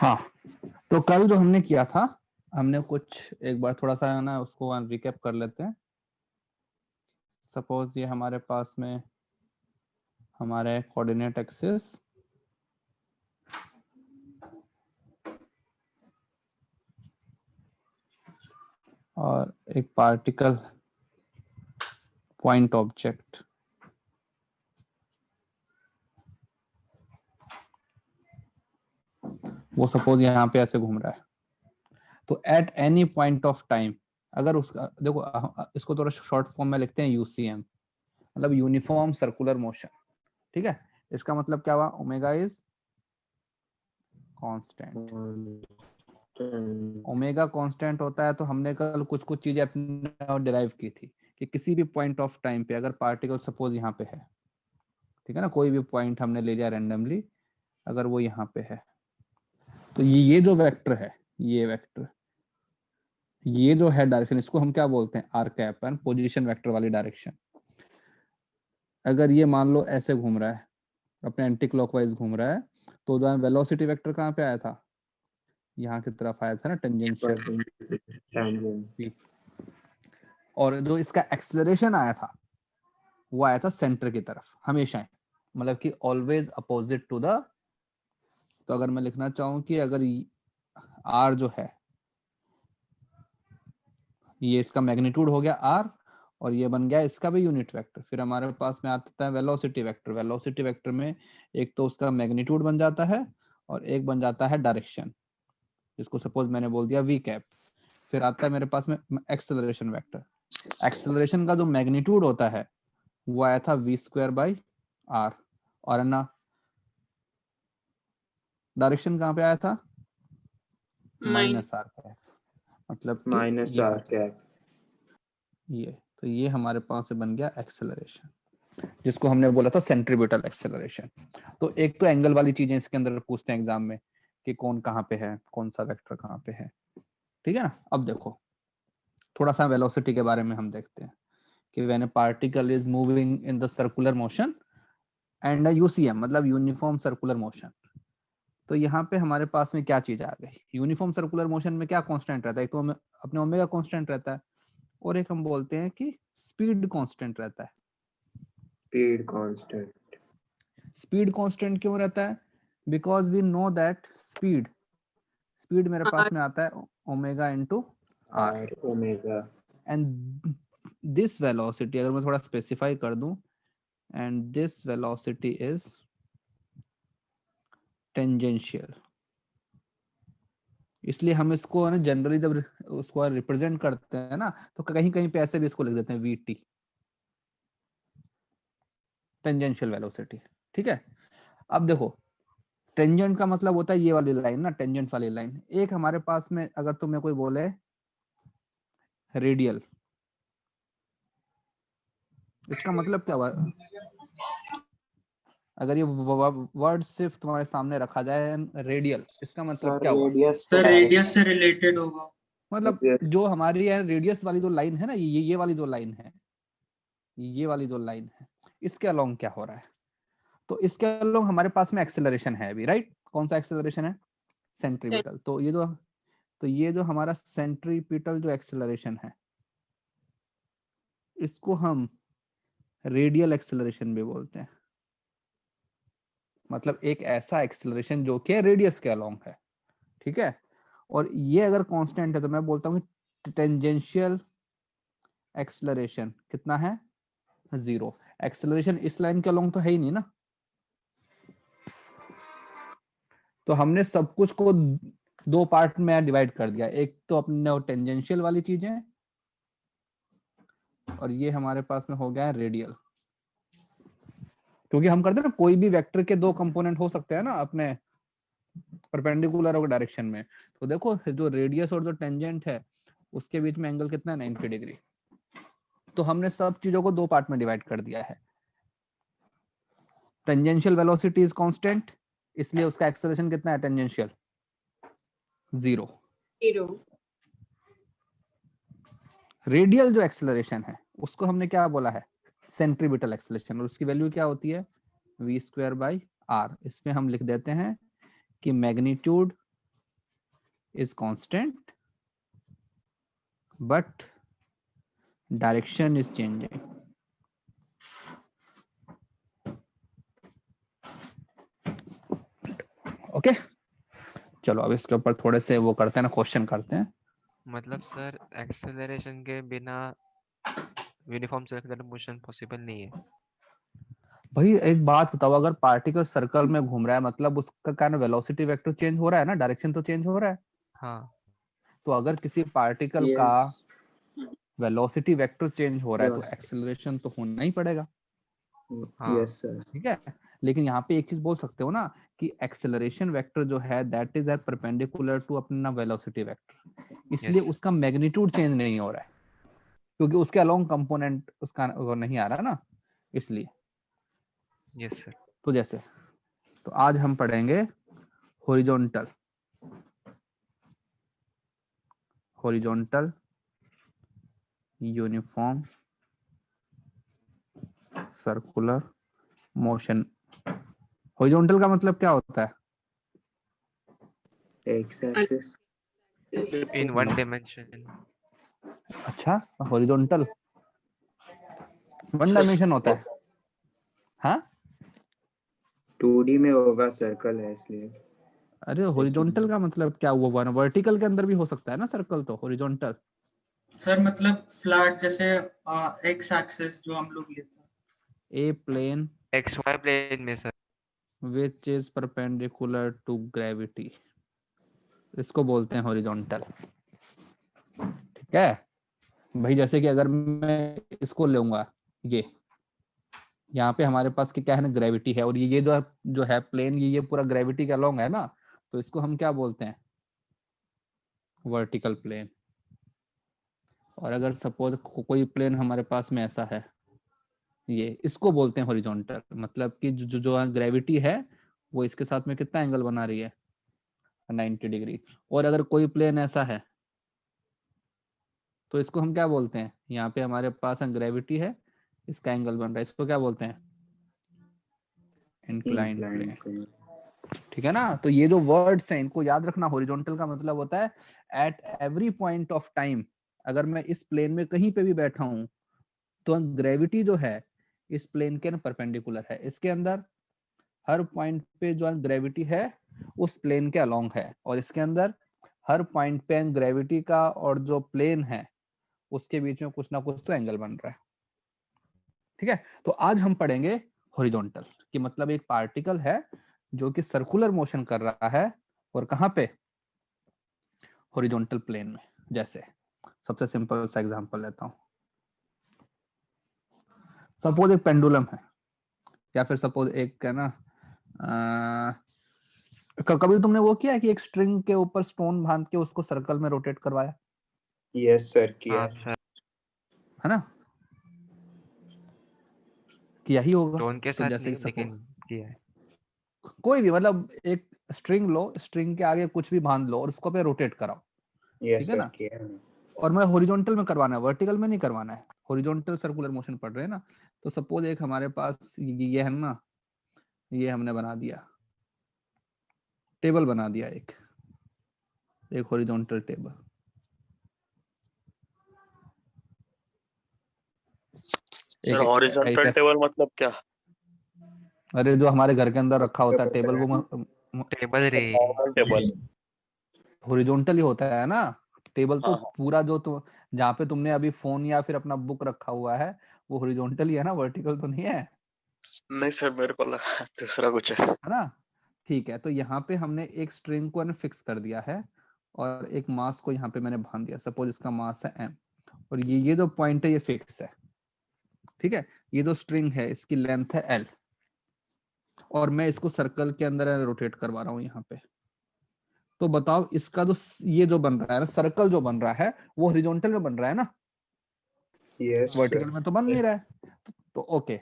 हाँ, तो कल जो हमने किया था, हमने कुछ एक बार थोड़ा सा ना उसको रिकैप कर लेते हैं। सपोज ये हमारे पास में हमारे कोऑर्डिनेट एक्सिस और एक पार्टिकल पॉइंट ऑब्जेक्ट, वो सपोज यहाँ पे ऐसे घूम रहा है। तो at any point of time, अगर उसका देखो इसको थोड़ा शॉर्ट फॉर्म में लिखते हैं यूसीएम, मतलब यूनिफॉर्म सर्कुलर मोशन। ठीक है, इसका मतलब क्या हुआ, omega is constant. Omega constant होता है तो हमने कल कुछ कुछ चीजें अपने डिराइव की थी कि किसी भी पॉइंट ऑफ टाइम पे अगर पार्टिकल सपोज यहाँ पे है, ठीक है ना, कोई भी पॉइंट हमने ले लिया रैंडमली, अगर वो यहाँ पे है तो ये जो वेक्टर है, ये वेक्टर, ये जो है डायरेक्शन, इसको हम क्या बोलते हैं, R cap, and position vector वाली डायरेक्शन। अगर ये मान लो ऐसे घूम रहा है, अपने एंटी क्लॉकवाइज घूम रहा है, तो वेलोसिटी वेक्टर कहाँ पे आया था, यहाँ की तरफ आया था ना, टेंजेंशियल। और जो इसका एक्सेलरेशन आया था वो आया था सेंटर की तरफ हमेशा, मतलब कि ऑलवेज अपोजिट टू द। तो अगर मैं लिखना चाहूं कि अगर आर जो है, ये इसका मैग्नीट्यूड हो गया आर, और ये बन गया इसका भी यूनिट वेक्टर, फिर हमारे पास में आता है वेलोसिटी वेक्टर। वेलोसिटी वेक्टर में एक तो उसका मैग्नीट्यूड बन जाता है और एक बन जाता है डायरेक्शन, जिसको सपोज मैंने बोल दिया वी कैप। फिर आता है मेरे पास में एक्सेलरेशन वेक्टर। एक्सेलरेशन का जो मैग्नीट्यूड होता है वो आया था वी स्क्वायर बाई आर, और है ना डायरेक्शन कहाँ पे आया था, माइनस आर कैप, मतलब कि माइनस ये आर कैप। ये तो ये हमारे पास से बन गया एक्सेलरेशन, जिसको हमने बोला था सेंट्रीब्यूटल एक्सेलरेशन। तो एक तो एंगल वाली चीजें इसके अंदर पूछते हैं एग्जाम में कि कौन कहाँ पे है, कौन सा वेक्टर कहाँ पे है। ठीक है ना। अब देखो थोड़ा सा वेलोसिटी के बारे में हम देखते हैं कि when a particle is moving in the circular motion and UCM, मतलब यूनिफॉर्म सर्कुलर मोशन। तो यहाँ पे हमारे पास में क्या चीज आ गई, यूनिफॉर्म सर्कुलर मोशन में क्या कांस्टेंट रहता है, एक तो अपने ओमेगा कांस्टेंट रहता है, और एक हम बोलते हैं कि स्पीड कांस्टेंट रहता है। Speed constant. स्पीड कांस्टेंट क्यों रहता है, because we know that speed, speed मेरे पास में आता है omega into R, omega. And this velocity अगर मैं थोड़ा स्पेसिफाई कर दूं, and this velocity is tangential. इसलिए हम इसको ना जनरली जब उसको रिप्रेजेंट करते हैं ना, तो कहीं कहीं पे ऐसे भी इसको लिख देते हैं वीटी, टेंजेंशियल वेलोसिटी। ठीक है। अब देखो टेंजेंट का मतलब होता है ये वाली लाइन ना, टेंजेंट वाली लाइन। एक हमारे पास में अगर तुम्हें कोई बोले रेडियल, इसका मतलब क्या हुआ, अगर ये वर्ड सिर्फ तुम्हारे सामने रखा जाए रेडियल, इसका मतलब सर क्या हुआ, रेडियस सर रेडियस से रिलेटेड होगा। मतलब जो हमारी है रेडियस वाली जो लाइन है ना, ये वाली जो लाइन है, ये वाली जो लाइन है, इसके अलोंग क्या हो रहा है, तो इसके अलोंग हमारे पास में एक्सेलरेशन है अभी, राइट। कौन सा एक्सेलरेशन है, सेंट्रीपिटल। तो ये जो हमारा सेंट्रीपिटल जो एक्सेलरेशन है, इसको हम रेडियल एक्सेलरेशन भी बोलते हैं। मतलब एक ऐसा एक्सेलरेशन जो कि रेडियस के अलोंग है। ठीक है। और ये अगर कांस्टेंट है तो मैं बोलता हूँ कि टेंजेंशियल एक्सेलरेशन कितना है, 0। एक्सेलरेशन इस लाइन के अलोंग तो है ही नहीं ना, तो हमने सब कुछ को दो पार्ट में डिवाइड कर दिया। एक तो अपने टेंजेंशियल वाली चीजें, और ये हमारे पास में हो गया है रेडियल। क्योंकि हम करते हैं ना, कोई भी वेक्टर के दो कंपोनेंट हो सकते हैं ना अपने परपेंडिकुलर और डायरेक्शन में। तो देखो जो रेडियस और जो टेंजेंट है उसके बीच में एंगल कितना है, 90 डिग्री। तो हमने सब चीजों को दो पार्ट में डिवाइड कर दिया है। टेंजेंशियल वेलोसिटी इज कांस्टेंट, इसलिए उसका एक्सेलरेशन कितना है टेंजेंशियल, 0। रेडियल जो एक्सेलरेशन है उसको हमने क्या बोला है, सेंट्रीपिटल एक्सेलरेशन, और उसकी वैल्यू क्या होती है, v स्क्वायर बाई आर। इसमें हम लिख देते हैं कि magnitude is constant but direction is changing. Okay चलो अब इसके ऊपर थोड़े से वो करते हैं ना, क्वेश्चन करते हैं। मतलब सर एक्सेलरेशन के बिना यूनिफॉर्म सर्कुलर मोशन पॉसिबल नहीं है। भाई एक बात बताओ, अगर पार्टिकल सर्कल में घूम रहा है मतलब उसका क्या वेलोसिटी वेक्टर चेंज हो रहा है ना, डायरेक्शन तो चेंज हो रहा है। हाँ तो अगर किसी पार्टिकल Yes. का वेलोसिटी वेक्टर चेंज हो रहा है तो Velocity. एक्सेलरेशन तो होना ही पड़ेगा, हाँ। Yes, sir. ठीक है। लेकिन यहाँ पे एक चीज बोल सकते हो ना कि एक्सेलरेशन वेक्टर जो है that is at perpendicular to अपना वेलोसिटी वेक्टर, इसलिए Yes. उसका मैग्नीट्यूड चेंज नहीं हो रहा है क्योंकि उसके अलोंग कंपोनेंट उसका वो नहीं आ रहा ना, इसलिए। Yes sir. तो जैसे तो आज हम पढ़ेंगे horizontal uniform circular motion. Horizontal का मतलब क्या होता है? X-axis. In one dimension. अच्छा, हॉरिजॉन्टल वन डायमेंशन होता है। हाँ 2D में होगा, सर्कल है इसलिए। अरे हॉरिजॉन्टल का मतलब क्या हुआ ना, वर्टिकल के अंदर भी हो सकता है ना सर्कल, तो हॉरिजॉन्टल। सर मतलब फ्लैट जैसे एक्स एक्सिस जो हम लोग लेते हैं। ए प्लेन XY प्लेन में sir. Which is perpendicular to gravity, इसको बोलते हैं हॉरिजॉन्टल, ठीक है भाई। जैसे कि अगर मैं इसको लूंगा, ये यहाँ पे हमारे पास क्या है ना, ग्रेविटी है, और ये जो है प्लेन, ये पूरा ग्रेविटी के अलोंग है ना, तो इसको हम क्या बोलते हैं? Vertical plane. और अगर सपोज कोई प्लेन हमारे पास में ऐसा है, ये इसको बोलते हैं हॉरिजॉन्टल, मतलब कि जो ग्रेविटी है वो इसके साथ में कितना एंगल बना रही है, 90 डिग्री। और अगर कोई प्लेन ऐसा है तो इसको हम क्या बोलते हैं? यहाँ पे हमारे पास ग्रेविटी है, इसका एंगल बन रहा है, इसको क्या बोलते हैं? Inclined plane, Inclined. ठीक है ना। तो ये जो वर्ड्स हैं इनको याद रखना। हॉरिजॉन्टल का मतलब होता है at every point of time, अगर मैं इस प्लेन में कहीं पे भी बैठा हूं तो ग्रेविटी जो है इस प्लेन के परपेंडिकुलर है, इसके अंदर हर पॉइंट पे जो ग्रेविटी है उस प्लेन के अलोंग है, और इसके अंदर हर पॉइंट पे ग्रेविटी का और जो प्लेन है उसके बीच में कुछ ना कुछ तो एंगल बन रहा है, ठीक है। तो आज हम पढ़ेंगे हॉरिजॉन्टल कि मतलब एक पार्टिकल है जो कि सर्कुलर मोशन कर रहा है, और कहां पे? हॉरिजॉन्टल प्लेन में। जैसे सबसे सिंपल सा एग्जांपल लेता हूं, सपोज एक पेंडुलम है, या फिर सपोज एक है ना, कभी तुमने वो किया है कि एक स्ट्रिंग के ऊपर स्टोन बांध के उसको सर्कल में रोटेट करवाया, Yes, sir. किया हाँ है। सर। है ना? किया ही होगा। टोन के तो साथ जैसे नहीं कि सपोज लेकिन किया है। कोई भी मतलब एक स्ट्रिंग लो, स्ट्रिंग के आगे कुछ भी बांध लो और उसको पे रोटेट कराओ, Yes, ठीक है sir. ना। किया है। और मैं हॉरिजॉन्टल में करवाना है, वर्टिकल में नहीं करवाना है। हॉरिजॉन्टल सर्कुलर मोशन पढ़ रहे हैं ना। तो सपोज एक हमारे पास ये है ना, ये हमने बना दिया, टेबल बना दिया, एक horizontal table. Sir horizontal table मतलब क्या? अरे जो हमारे घर के अंदर रखा होता है टेबल, वो टेबल रे। Normal table. हॉरिजॉन्टल ही होता है ना। टेबल तो हाँ हाँ। पूरा जो तुम जहाँ पे तुमने अभी फोन या फिर अपना बुक रखा हुआ है वो हॉरिजॉन्टल ही है ना, वर्टिकल तो नहीं है नहीं सर, मेरे को लगा दूसरा कुछ है। है ना। ठीक है, तो यहाँ पे हमने एक स्ट्रिंग को फिक्स कर दिया है और एक मास को यहाँ पे मैंने बांध दिया। सपोज इसका मास है m, और ये जो पॉइंट है ये फिक्स है, ठीक है। ये जो स्ट्रिंग है इसकी लेंथ है l, और मैं इसको सर्कल के अंदर रोटेट करवा रहा हूँ यहाँ पे। तो बताओ इसका जो ये जो बन रहा है ना, सर्कल जो बन रहा है वो हॉरिजॉन्टल में बन रहा है ना, Yes, वर्टिकल sir. में तो बन नहीं रहा है। तो ओके,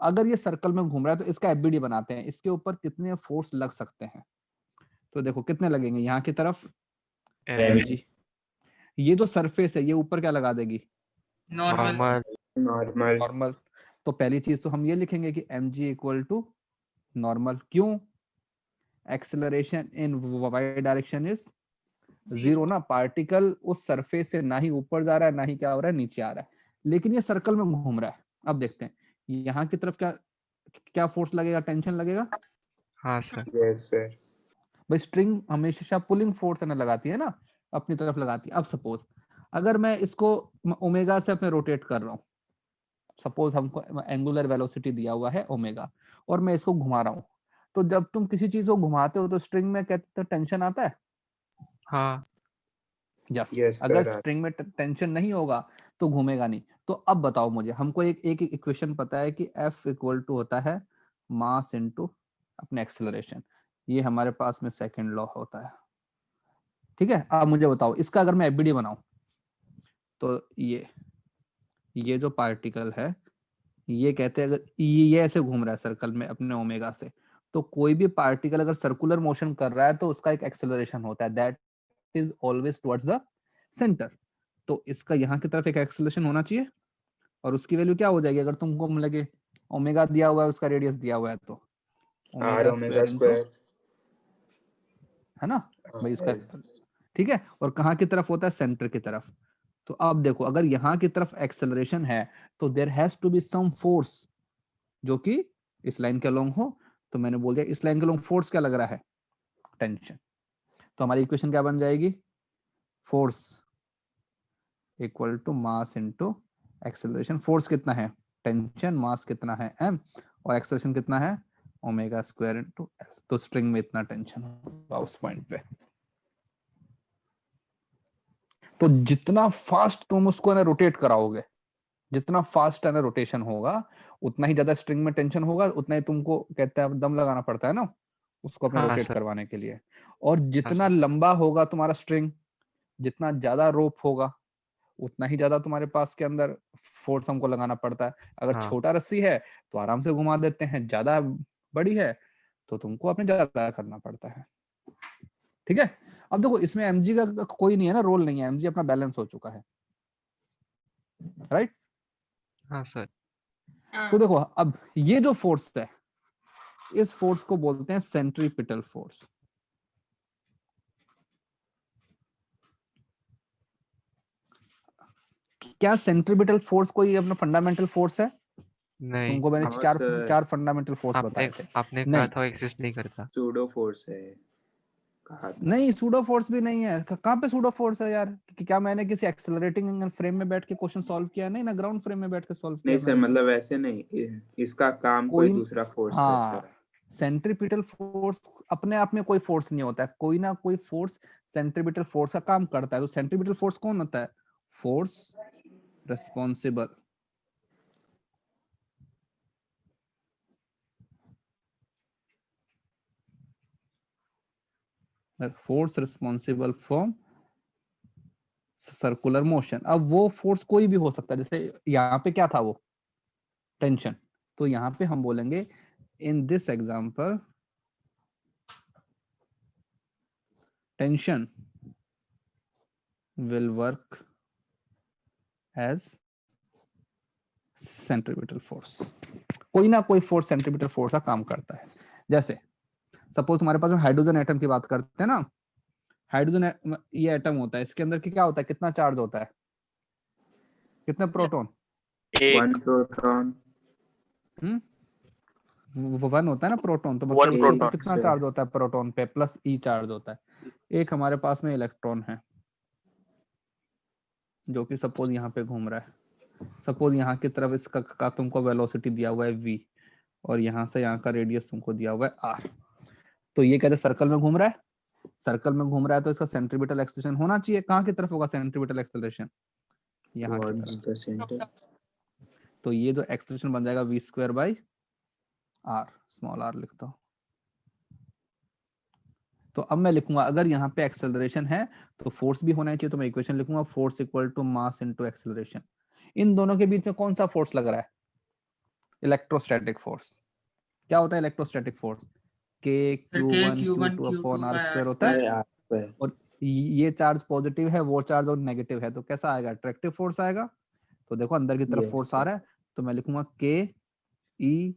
अगर ये सर्कल में घूम रहा है तो इसका एफबीडी बनाते हैं, इसके ऊपर कितने फोर्स लग सकते हैं। तो देखो कितने लगेंगे, यहाँ की तरफ mg, ये जो सरफेस है ये ऊपर क्या लगा देगी, नॉर्मल। नॉर्मल। Normal. नॉर्मल। तो पहली चीज तो हम ये लिखेंगे कि mg इक्वल टू नॉर्मल। क्यों? Acceleration in y direction is zero ना, पार्टिकल उस सरफेस से ना ही ऊपर जा रहा है ना ही क्या हो रहा है, नीचे आ रहा है, लेकिन ये सर्कल में घूम रहा है। अब देखते हैं यहाँ की तरफ क्या क्या फोर्स लगेगा, टेंशन लगेगा। हाँ सर। Yes sir. भाई स्ट्रिंग हमेशा पुलिंग फोर्स है ना लगाती है ना, अपनी तरफ लगाती है। अब सपोज अगर मैं इसको ओमेगा से अपने रोटेट कर रहा हूँ, सपोज हमको एंगुलर वेलोसिटी दिया हुआ है ओमेगा और मैं इसको घुमा रहा हूँ, तो जब तुम किसी चीज को घुमाते हो तो स्ट्रिंग में कहते हो टेंशन आता है। हाँ यस, यस अगर सर। स्ट्रिंग में टेंशन नहीं होगा तो घूमेगा नहीं। तो अब बताओ मुझे, हमको एक एक इक्वेशन पता है कि F इक्वल टू होता है मास इनटू अपने एक्सेलरेशन, ये हमारे पास में सेकंड लॉ होता है। ठीक है, अब मुझे बताओ इसका अगर मैं एफबीडी बनाऊं तो ये जो पार्टिकल है, ये कहते हैं अगर ये ऐसे घूम रहा है सर्कल में अपने ओमेगा से, तो कोई भी पार्टिकल अगर सर्कुलर मोशन कर रहा है तो उसका एक एक्सेलरेशन होता है, that is always towards the centre. तो इसका यहाँ की तरफ एक एक्सेलरेशन होना चाहिए और उसकी वैल्यू क्या हो जाएगी, अगर तुमको लगे ओमेगा दिया हुआ है उसका रेडियस दिया हुआ है तो R omega omega square into, square. है ना भाई उसका। ठीक है, और कहाँ की तरफ होता है, सेंटर की तरफ। तो अब देखो अगर यहाँ की तरफ एक्सेलरेशन है तो there has to be some force जो कि इस लाइन के अलोंग हो। तो मैंने बोल दिया इस लाइन के अलोंग फोर्स क्या लग रहा है, टेंशन। तो हमारी इक्वेशन क्या बन जाएगी, force equal to mass into acceleration. Force कितना है, टेंशन, मास कितना है m, और एक्सेलरेशन कितना है ओमेगा स्क्वायर इनटू l। तो स्ट्रिंग में इतना टेंशन होगा उस पॉइंट पे। तो जितना फास्ट तुम उसको ना रोटेट कराओगे, जितना फास्ट है ना रोटेशन होगा, उतना ही ज्यादा स्ट्रिंग में टेंशन होगा, उतना ही तुमको कहते हैं दम लगाना पड़ता है ना उसको अपने हाँ रोटेट सर। करवाने के लिए। और हाँ जितना सर। लंबा होगा तुम्हारा स्ट्रिंग, जितना ज्यादा रोप होगा, उतना ही ज्यादा तुम्हारे पास के अंदर फोर्स हमको लगाना पड़ता है। अगर हाँ छोटा रस्सी है तो आराम से घुमा देते हैं, ज्यादा बड़ी है तो तुमको अपने ज्यादा करना पड़ता है। ठीक है, अब देखो इसमें mg का कोई नहीं है ना, रोल नहीं है, mg अपना बैलेंस हो चुका है, राइट। हाँ सर। तो देखो अब ये जो फोर्स है, इस फोर्स को बोलते हैं सेंट्रीपिटल फोर्स। क्या सेंट्रीपिटल फोर्स कोई अपना फंडामेंटल फोर्स है? नहीं, तुमको मैंने हाँ चार सर। चार फंडामेंटल फोर्स आपने बताए थे। आपने कहा नहीं था एग्जिस्ट नहीं करता। सूडो फोर्स है कहा था। नहीं, सूडो फोर्स भी नहीं है। कहाँ पे सूडो फोर्स है यार? क्या मैंने किसी एक्सेलरेटिंग फ्रेम में बैठ के क्वेश्चन सॉल्व किया? नहीं ना, ग्राउंड फ्रेम में बैठ के सॉल्व नहीं किया सर, मैंने। मतलब ऐसे नहीं, इसका काम कोई कोई, दूसरा फोर्स करता हाँ, है। सेंट्रीपिटल फोर्स अपने आप में कोई फोर्स नहीं होता है, कोई ना कोई फोर्स सेंट्रीपिटल फोर्स का काम करता है। तो सेंट्रीपिटल फोर्स कौन होता है? Force responsible for circular motion. अब वो फोर्स कोई भी हो सकता है, जैसे यहाँ पे क्या था, वो टेंशन। तो यहाँ पे हम बोलेंगे in this example tension will work as centripetal force. कोई ना कोई फोर्स सेंट्रीपिटल फोर्स का काम करता है। जैसे सपोज तुम्हारे पास हाइड्रोजन एटम की बात करते हैं ना, हाइड्रोजन ये एटम होता है, इसके अंदर क्या होता है, कितना चार्ज होता है, कितने प्रोटॉन? One proton. वन होता है ना प्रोटॉन, तो वन मतलब उसके ऊपर प्रोटॉन कितना सर। चार्ज होता है प्रोटॉन पे, प्लस ई चार्ज होता है। एक हमारे पास में इलेक्ट्रॉन है जो कि सपोज यहाँ पे घूम रहा है। सपोज यहाँ की तरफ इसका का तुमको वेलोसिटी दिया हुआ है v, और यहाँ से यहाँ का रेडियस तुमको दिया हुआ है r। तो ये कहते हैं सर्कल में घूम रहा है, सर्कल में घूम रहा है तो इसका सेंट्रीपिटल एक्सेलरेशन होना चाहिए। कहाँ की तरफ होगा सेंट्रीपिटल एक्सेलरेशन? यहाँ की टुवर्ड्स तरफ। The centre. तो ये जो एक्सेलरेशन बन जाएगा v square by r, small r लिखता हूँ। तो अब मैं लिखूंगा अगर यहाँ पे एक्सेलरेशन है तो फोर्स भी होना चाहिए, तो मैं इक्वेशन लिखूंगा force equal to mass into acceleration. इन दोनों के बीच में कौन सा फोर्स लग रहा है? Electrostatic force. क्या होता है इलेक्ट्रोस्टैटिक फोर्स? के फिर Q K one Q Q one two Q two upon R by R square होता है। अरे स्क्वायर। आप पे। और ये चार्ज पॉजिटिव है, वो चार्ज और नेगेटिव है, तो कैसा आएगा? अट्रैक्टिव फोर्स आएगा। तो देखो अंदर की तरफ फोर्स यस आ रहा है, तो मैं लिखूंगा K E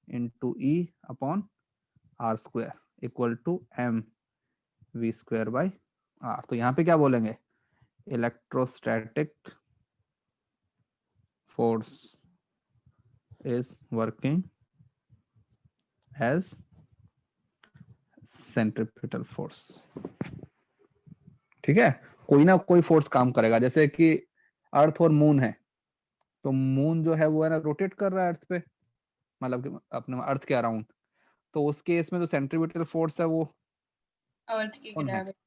into E upon R square equal to M V square by तो यहाँ पे क्या बोलेंगे, electrostatic force is working as centripetal force. ठीक है, कोई ना कोई फोर्स काम करेगा। जैसे कि अर्थ और मून है, तो मून जो है वो है ना रोटेट कर रहा है अर्थ पे, मतलब कि अपने अर्थ के अराउंड। तो उस केस में जो सेंट्रीपिटल फोर्स है वो अर्थ की कौन है? Gravity.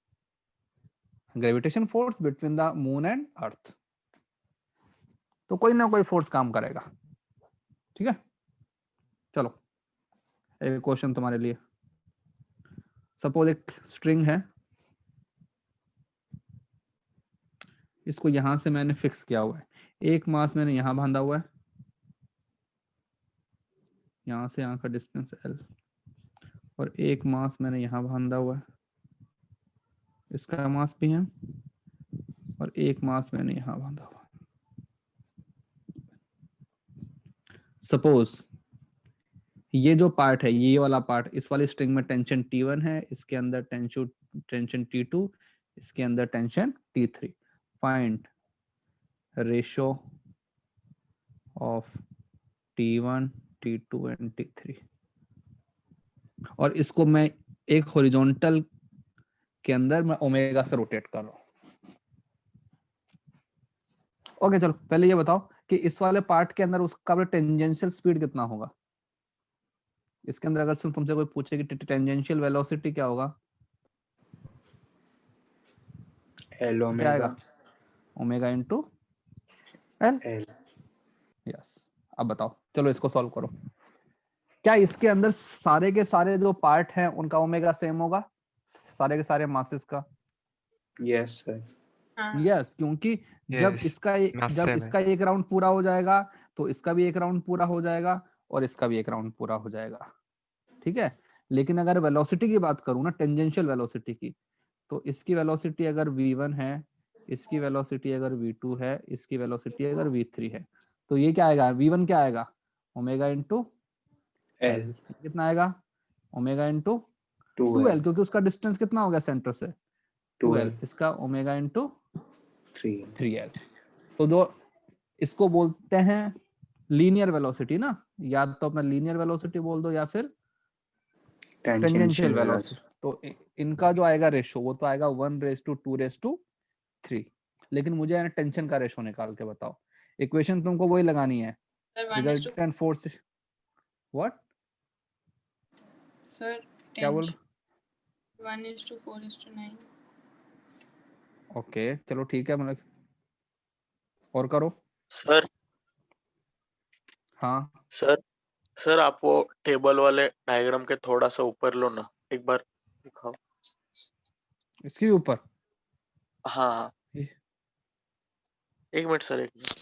Gravitation force between the moon and earth. तो कोई ना कोई फोर्स काम करेगा। ठीक है, चलो एक क्वेश्चन तुम्हारे लिए। सपोज एक स्ट्रिंग है, इसको यहां से मैंने फिक्स किया हुआ है, एक मास मैंने यहां बांधा हुआ है, यहां से यहां का डिस्टेंस L, और एक मास मैंने यहां बांधा हुआ है, इसका मास भी है, और एक मास मैंने यहां बांधा हुआ है। सपोज ये जो पार्ट है, ये वाला पार्ट, इस वाली स्ट्रिंग में टेंशन T1 है, इसके अंदर टेंशन T2, इसके अंदर tension T3। Find ratio of T1, T2 and T3। और इसको मैं एक हॉरिजॉन्टल के अंदर मैं ओमेगा से रोटेट कर रहा हूं। ओके चलो पहले ये बताओ कि इस वाले पार्ट के अंदर उसका टेंजेंशियल स्पीड कितना होगा। इसके अंदर अगर तुमसे कोई पूछे कि टेंजेंशियल वेलोसिटी क्या होगा, एल क्या ओमेगा आएगा? Omega into L. L. Yes, अब बताओ, चलो इसको सॉल्व करो। क्या इसके अंदर सारे के सारे जो पार्ट हैं उनका ओमेगा सेम होगा, सारे के सारे मासेस का? Yes sir. हाँ यस, क्योंकि जब यस, इसका जब same है। इसका एक राउंड पूरा हो जाएगा तो इसका भी एक राउंड पूरा हो जाएगा और इसका भी एक राउंड पूरा हो जाएगा। ठीक है, लेकिन अगर वेलोसिटी की बात करूं ना, टेंजेंशियल वेलोसिटी की, तो इसकी वेलोसिटी अगर v1 है, इसकी वेलोसिटी अगर v2 है, इसकी वेलोसिटी अगर v3 है, तो ये क्या आएगा? v1 क्या आएगा? Omega into L. एल कितना आएगा? ओमेगा इंटू 2L 2l, क्योंकि उसका डिस्टेंस कितना हो गया सेंटर से? 2l। 2L इसका ओमेगा इंटू 3L 3l। तो जो इसको बोलते हैं लीनियर वेलोसिटी ना, या तो अपना लीनियर वेलोसिटी बोल दो या फिर टेंजेंशियल टेंजेंशियल वेलोसिटी। तो इनका जो आएगा रेशो वो तो आएगा 1:2:3। लेकिन मुझे टेंशन का रेशो निकाल के बताओ। इक्वेशन तुमको वही लगानी है, सर 1:4 फोर्स। व्हाट? सर क्या बोल? 1:4:9। ओके चलो ठीक है, मतलब और करो। सर हाँ सर सर आप वो टेबल वाले डायग्राम के थोड़ा सा ऊपर लो ना, एक बार दिखाओ। इसके ऊपर हाँ हाँ, एक मिनट सर, एक मिनट।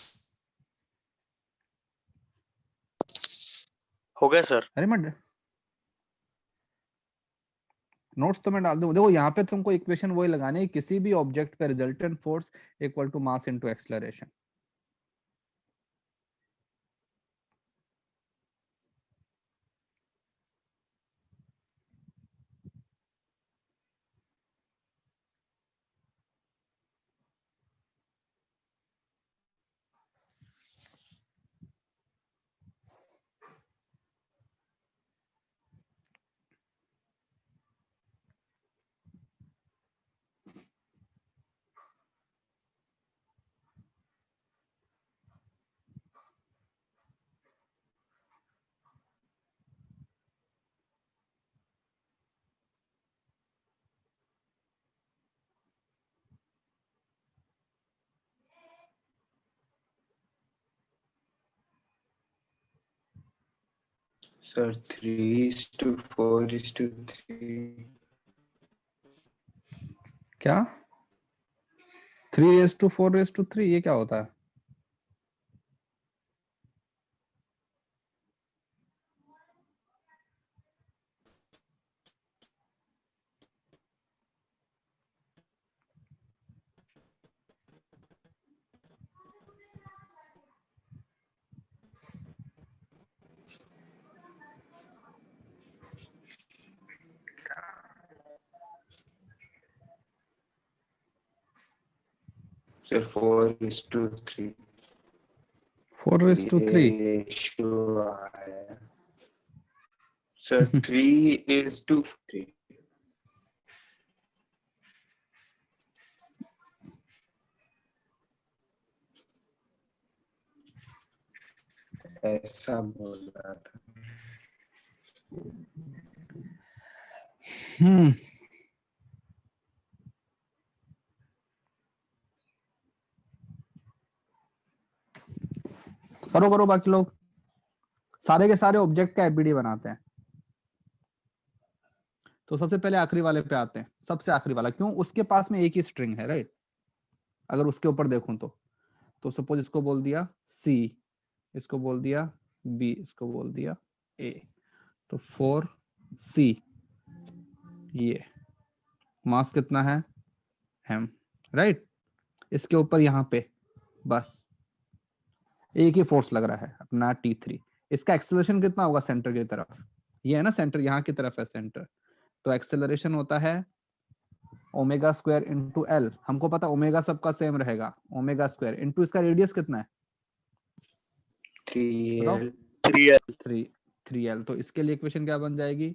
हो गया सर। अरे मैं नोट्स तो मैं डाल दूं। देखो यहाँ पे तुमको इक्वेशन वही लगानी है, किसी भी ऑब्जेक्ट पे resultant force equal to mass into acceleration. Sir 3:4:3। क्या 3:4:3 ये क्या होता है? सर 4:3 4:3 रेशियो आया सर 3:3 ऐसा बोल रहा था। हम्म करो करो बाकी लोग सारे के सारे ऑब्जेक्ट का एपीडी बनाते हैं। तो सबसे पहले आखिरी वाले पे आते हैं, सबसे आखिरी वाला, क्यों? उसके पास में एक ही स्ट्रिंग है, राइट? अगर उसके ऊपर देखूं तो सपोज इसको बोल दिया सी, इसको बोल दिया बी, इसको बोल दिया ए, तो 4C, ये मास कितना है m, राइट? इसके ऊपर यहाँ पे बस एक ही फोर्स लग रहा है अपना T3। इसका एक्सेलरेशन कितना होगा सेंटर की तरफ? ये है ना सेंटर, यहाँ की तरफ है सेंटर, तो एक्सेलरेशन होता है ओमेगा स्क्वायर इंटू एल। हमको पता ओमेगा सबका सेम रहेगा, ओमेगा स्क्वायर इंटू इसका रेडियस कितना है बताओ? 3L 3L 3L। तो इसके लिए इक्वेशन क्या बन जाएगी?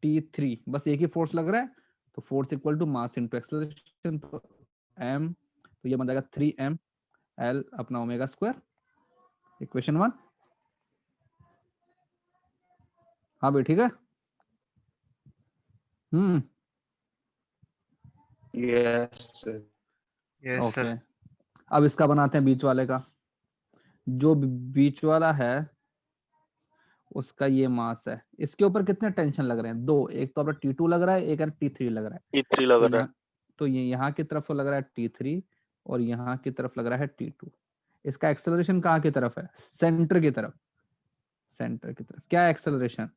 T3, बस एक ही फोर्स लग रहा है तो force equal to mass into acceleration, तो m, तो ये बन जाएगा 3ml अपना ओमेगा स्क्वायर। इक्वेशन 1। हाँ भाई ठीक है। Yes sir yes okay sir. अब इसका बनाते हैं बीच वाले का। जो बीच वाला है उसका ये मास है, इसके ऊपर कितने टेंशन लग रहे हैं? दो, एक तो अपना T2 लग रहा है, एक T3 लग रहा है। E3 लग तो रहा है। यहाँ तो ये यहाँ की तरफ लग रहा है T3 और यहाँ की तरफ लग रहा है T2। इसका एक्सेलरेशन कहाँ की तरफ है? सेंटर की तरफ, सेंटर की तरफ। क्या acceleration?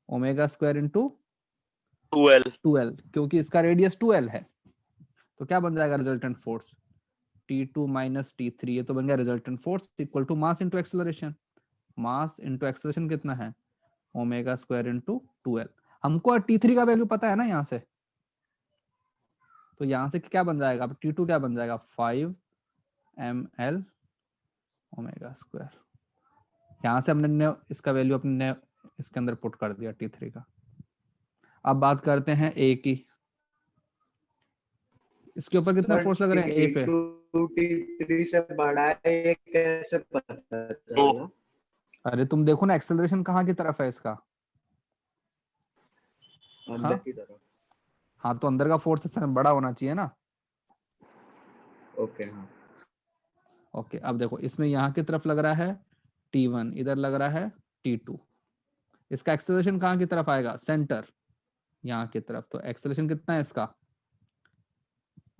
Omega square into 2L 2L, क्योंकि इसका रेडियस 2L है। तो क्या बन जाएगा resultant force? T2 minus T3, ये तो बन गया resultant force equal to mass into acceleration. Mass into acceleration कितना है? Omega square into 2L। हमको T3 का वैल्यू पता है ना यहाँ से, तो यहाँ से क्या बन जाएगा? अब T2 क्या बन जाएगा? 5ml omega square. यहाँ से हमने इसका वैल्यू अपने इसके अंदर पुट कर दिया T3 का। अब बात करते हैं ए की। इसके ऊपर कितना फोर्स लग रहा है ए पे? T3 से बड़ा है, ये कैसे पता चला? अरे तुम देखो ना एक्सेलरेशन कहाँ की तरफ है इसका। अंदर हाँ की तरफ। हाँ, तो अंदर का फोर्स बड़ा होना चाहिए ना। ओके हाँ ओके अब देखो इसमें यहाँ की तरफ लग रहा है T1, इधर लग रहा है T2। इसका एक्सेलरेशन कहाँ की तरफ आएगा? सेंटर, यहाँ की तरफ। तो एक्सेलरेशन कितना है इसका?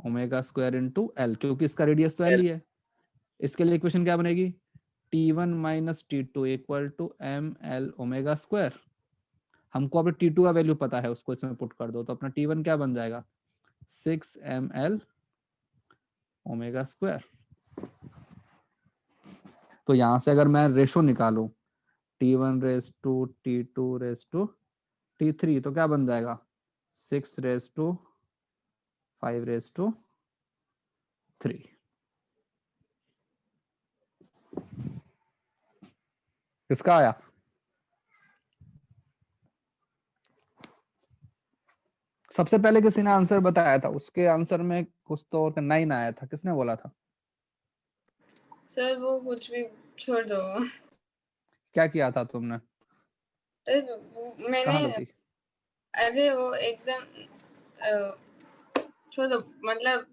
ओमेगा स्क्वायर इंटू एल, क्योंकि इसका रेडियस तो एल ही है। इसके लिए इक्वेशन क्या बनेगी? T1 minus T2 equal to ml omega square. हमको अब T2 का वैल्यू पता है, उसको इसमें पुट कर दो, तो अपना T1 क्या बन जाएगा? 6ml omega square. तो यहां से अगर मैं रेशो निकालूं T1 raise to T2 raise to T3, तो क्या बन जाएगा? 6 रेस टू 5 रेस टू 3। किसका आया? सबसे पहले किसी ने आंसर बताया था, उसके आंसर में कुछ तो 9 आया था। किसने बोला था? सर वो कुछ भी छोड़ दो। क्या किया था तुमने? अरे कहाँ मैंने गलती? अरे वो एकदम छोड़ दो, मतलब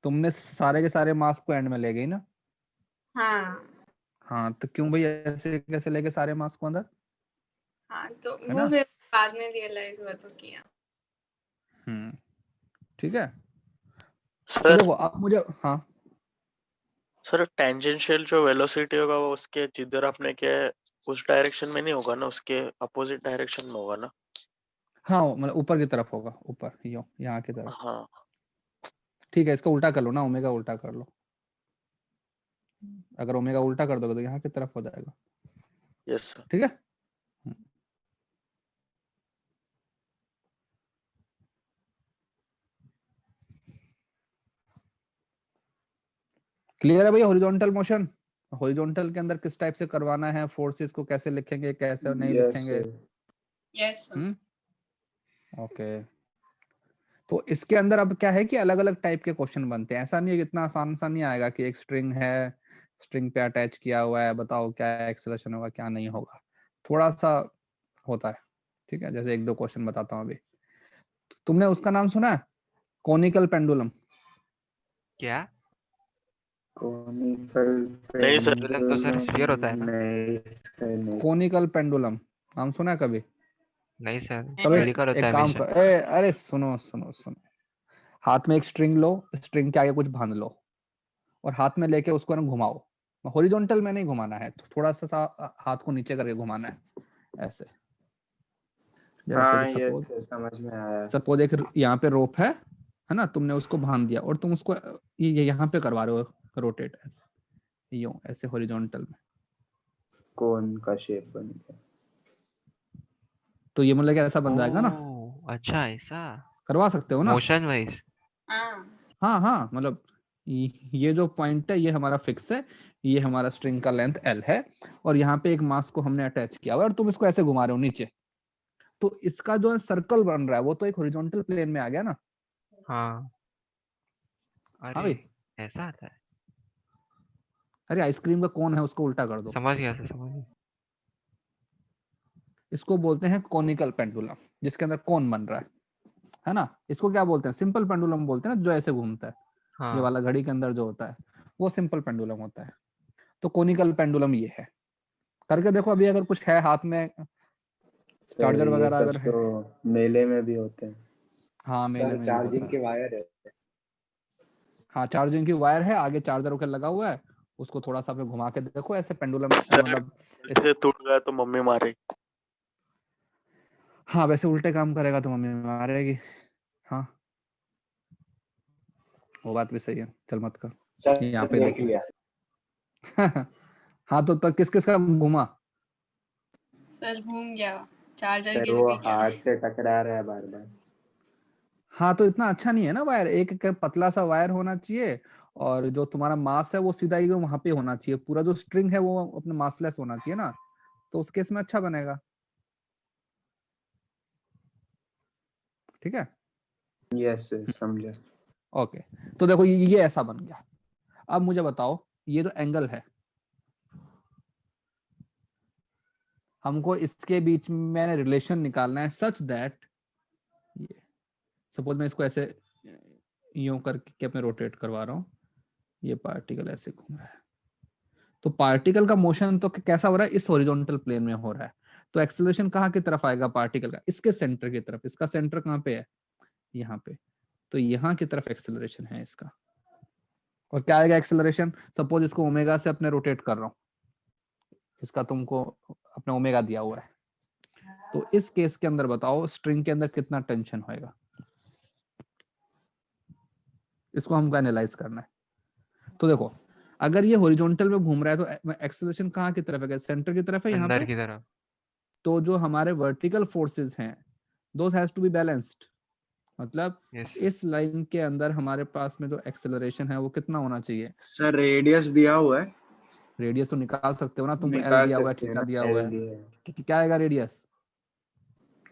तुमने सारे के सारे मार्क्स को एंड में ले गई ना। हाँ हाँ तो क्यों भाई ऐसे कैसे लेके सारे मार्क्स को अंदर? हाँ, तो है वो ना? फिर बाद में रियलाइज हुआ तो किया। ठीक है। तो सर देखो अब मुझे, हाँ सर टेंजेंशियल जो वेलोसिटी होगा वो उसके जिधर आपने किया है उस डायरेक्शन में नहीं होगा ना, उसके अपोजिट डायरेक्शन में होगा ना। हाँ, मतलब ऊपर की तरफ होगा, ऊपर यहाँ की तरफ। हाँ ठीक है, इसका उल्टा कर लो ना, ओमेगा उल्टा कर लो। अगर ओमेगा उल्टा कर दोगे तो यहाँ की तरफ हो जाएगा। Yes sir. ठीक है। क्लियर है भैया? हॉरिजॉन्टल मोशन, हॉरिजॉन्टल के अंदर किस टाइप से करवाना है, फोर्सेस को कैसे लिखेंगे, कैसे नहीं Yes, लिखेंगे। sir. Yes, sir. ओके, तो इसके अंदर अब क्या है कि अलग अलग टाइप के क्वेश्चन बनते हैं। ऐसा नहीं है कि इतना आसान सा नहीं आएगा कि एक स्ट्रिंग है, स्ट्रिंग पे अटैच किया हुआ है, बताओ क्या एक्सेलरेशन होगा क्या नहीं होगा, थोड़ा सा होता है। ठीक है, जैसे एक दो क्वेश्चन बताता हूँ अभी। तुमने उसका नाम सुना है, कोनिकल पेंडुलम? क्या? Conical नहीं सर। पेंडुलम तो सर स्फीयर होता है ना? नहीं sir, नहीं. कोनिकल पेंडुलम नाम सुना है कभी? नहीं सर, चलो स्फेरिकल होता एक है काम हमेशा। कर, अरे सुनो सुनो सुनो, हाथ में एक स्ट्रिंग लो, स्ट्रिंग के आगे कुछ बांध लो और हाथ में लेके उसको ना घुमाओ। हॉरिजॉन्टल में नहीं घुमाना है, थोड़ा सा हाथ को नीचे करके घुमाना है, ऐसे। जैसे हाँ कि yes सपोज sir, समझ में आया. सपोज एक यहाँ पे रोप है ना, तुमने उसको बांध दिया और तुम उसको ये यहाँ पे करवा रहे हो रोटेट, ऐसे यूं, ऐसे हॉरिजॉन्टल में। कोन का शेप बन गया. तो ये मतलब कि ऐसा बन जाएगा ना, ओह, अच्छा ऐसा। करवा सकते हो ना। Motion wise. हाँ हाँ, मतलब ये जो पॉइंट है ये हमारा फिक्स है, ये हमारा स्ट्रिंग का लेंथ L है और यहाँ पे एक मास को हमने अटैच किया हुआ है और तुम इसको ऐसे घुमा रहे हो नीचे, तो इसका जो सर्कल बन रहा है वो तो एक हॉरिजॉन्टल प्लेन में आ गया ना। हाँ। हाँ अरे भाई, ऐसा आता है। अरे आइसक्रीम का कोन है उसको उल्टा कर दो, समझ गया सर, समझ गया। इसको बोलते हैं कोनिकल पेंडुलम, जिसके अंदर कोन बन रहा है ना। इसको क्या बोलते हैं, सिंपल पेंडुलम बोलते हैं ना, जो ऐसे घूमता है, ये हाँ वाला घड़ी के अंदर जो होता है वो सिंपल पेंडुलम होता है। तो कोनिकल पेंडुलम ये है, करके देखो अभी अगर कुछ है हाथ में, सर चार्जर ये वगैरह सब अगर है। तो मेले में भी होते हैं. हाँ मेले सर में भी होता चार्जिंग है। के वायर है. हाँ चार्जिंग की वायर है, आगे चार्जर होकर लगा हुआ है, उसको थोड़ा सा अपने घुमा के देखो ऐसे पेंडुलम, सर मतलब से टूट गया तो मम्मी मारे. हाँ वैसे उल्टे काम करेगा तो मम्मी मारेगी। हाँ वो बात भी सही है, चल मत कर। सर यहाँ पे देख देखो लिया. हाँ तो किस किस का घुमा? सर घूम गया, चार्जर सर गिर वो भी गया। हाथ से टकरा रहा है बार बार. हाँ तो इतना अच्छा नहीं है ना वायर, एक पतला सा वायर होना चाहिए और जो तुम्हारा मास है वो सीधा एकदम वहां पे होना चाहिए, पूरा जो स्ट्रिंग है वो अपने मासलेस होना चाहिए ना, तो उस केस में अच्छा बनेगा। ठीक है, यस सर समझा. ओके। तो देखो ये ऐसा बन गया। अब मुझे बताओ, ये जो एंगल है, हमको इसके बीच में रिलेशन निकालना है सच दैट, ये सपोज मैं इसको ऐसे यूं करके अपने रोटेट करवा रहा हूँ, ये पार्टिकल ऐसे घूम रहा है, तो पार्टिकल का मोशन तो कैसा हो रहा है, इस हॉरिजॉन्टल प्लेन में हो रहा है। तो एक्सेलरेशन कहाँ की तरफ आएगा पार्टिकल का, इसके सेंटर की तरफ। इसका सेंटर कहाँ पे है, यहाँ पे, तो यहाँ की तरफ एक्सेलरेशन है इसका। और क्या आएगा एक्सेलरेशन, सपोज इसको ओमेगा से अपने रोटेट कर रहा हूँ, इसका तुमको अपने ओमेगा दिया हुआ है, तो इस केस के अंदर बताओ स्ट्रिंग के अंदर कितना टेंशन होएगा, इसको हमको एनालाइज करना है। तो देखो अगर ये हॉरिजॉन्टल में घूम रहा है तो एक्सेलरेशन कहाँ की तरफ है, सेंटर की तरफ है यहाँ अंदर पे। की तरफ। तो जो हमारे वर्टिकल फोर्सेस हैं दोस हैज टू बी बैलेंस्ड, मतलब यस। इस लाइन के अंदर हमारे पास में जो एक्सेलरेशन है वो कितना होना चाहिए। सर रेडियस दिया हुआ है. रेडियस तो निकाल सकते हो ना, तुमको एल निकाल दिया हुआ है, सकते हैं थीटा ना. दिया हुआ एल है, दिया है. क्या आएगा रेडियस,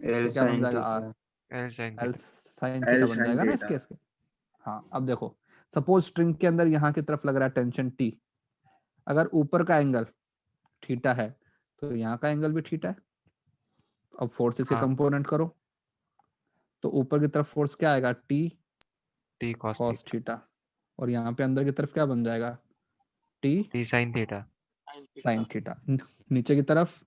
एल तो क्या बन साइन जाएगा R, theta. L sine L theta. Sine L theta बन साइन जाएगा ना इस थीटा. केस के। हाँ अब देखो सपोज स्ट्रिंग के अंदर यहाँ की तरफ लग रहा है टेंशन टी, अगर ऊपर का एंगल थीटा है तो यहाँ का एंगल भी थीटा है। अब फोर्सेस के हाँ, कंपोनेंट करो, तो ऊपर की तरफ फोर्स क्या आएगा, T T cos cos theta. Theta, और यहाँ पे अंदर की तरफ क्या बन जाएगा, T T sine theta. Sine theta, नीचे की तरफ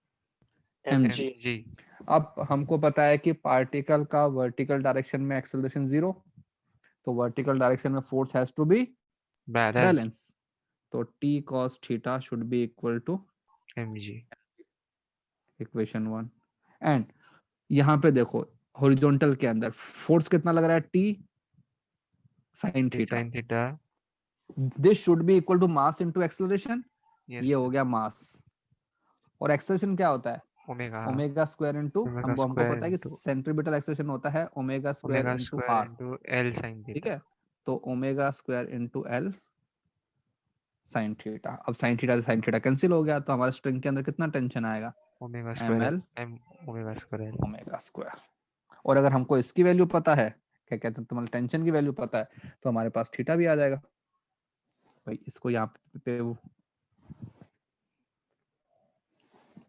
एम एम जी. जी। जी। अब हमको पता है कि पार्टिकल का वर्टिकल डायरेक्शन में एक्सेलरेशन 0, तो वर्टिकल डायरेक्शन में force has to be balance. Balance, तो T cos theta should be equal to M G. Equation 1। And यहाँ पे देखो हॉरिजॉन्टल के अंदर फोर्स कितना लग रहा है, T sine T theta, sine theta. This should be equal to mass into acceleration, yes. ये हो गया मास। और एक्सेलरेशन क्या होता है, omega. Omega square into, omega हमको स्क्वायर पता है कि इनटू सेंट्रीपिटल एक्सेलरेशन होता है omega square omega into square R. Into L sine ठीक थीटा। है, तो omega square into L sine theta. अब साइन थीटा से साइन थीटा कैंसिल हो गया, तो हमारे स्ट्रिंग के अंदर कितना टेंशन आएगा, omega M square L M omega square L. Omega square. और अगर हमको इसकी वैल्यू पता है, क्या कहते हैं, तुम्हारे टेंशन की वैल्यू पता है, तो हमारे पास थीटा भी आ जाएगा भाई। इसको यहाँ पे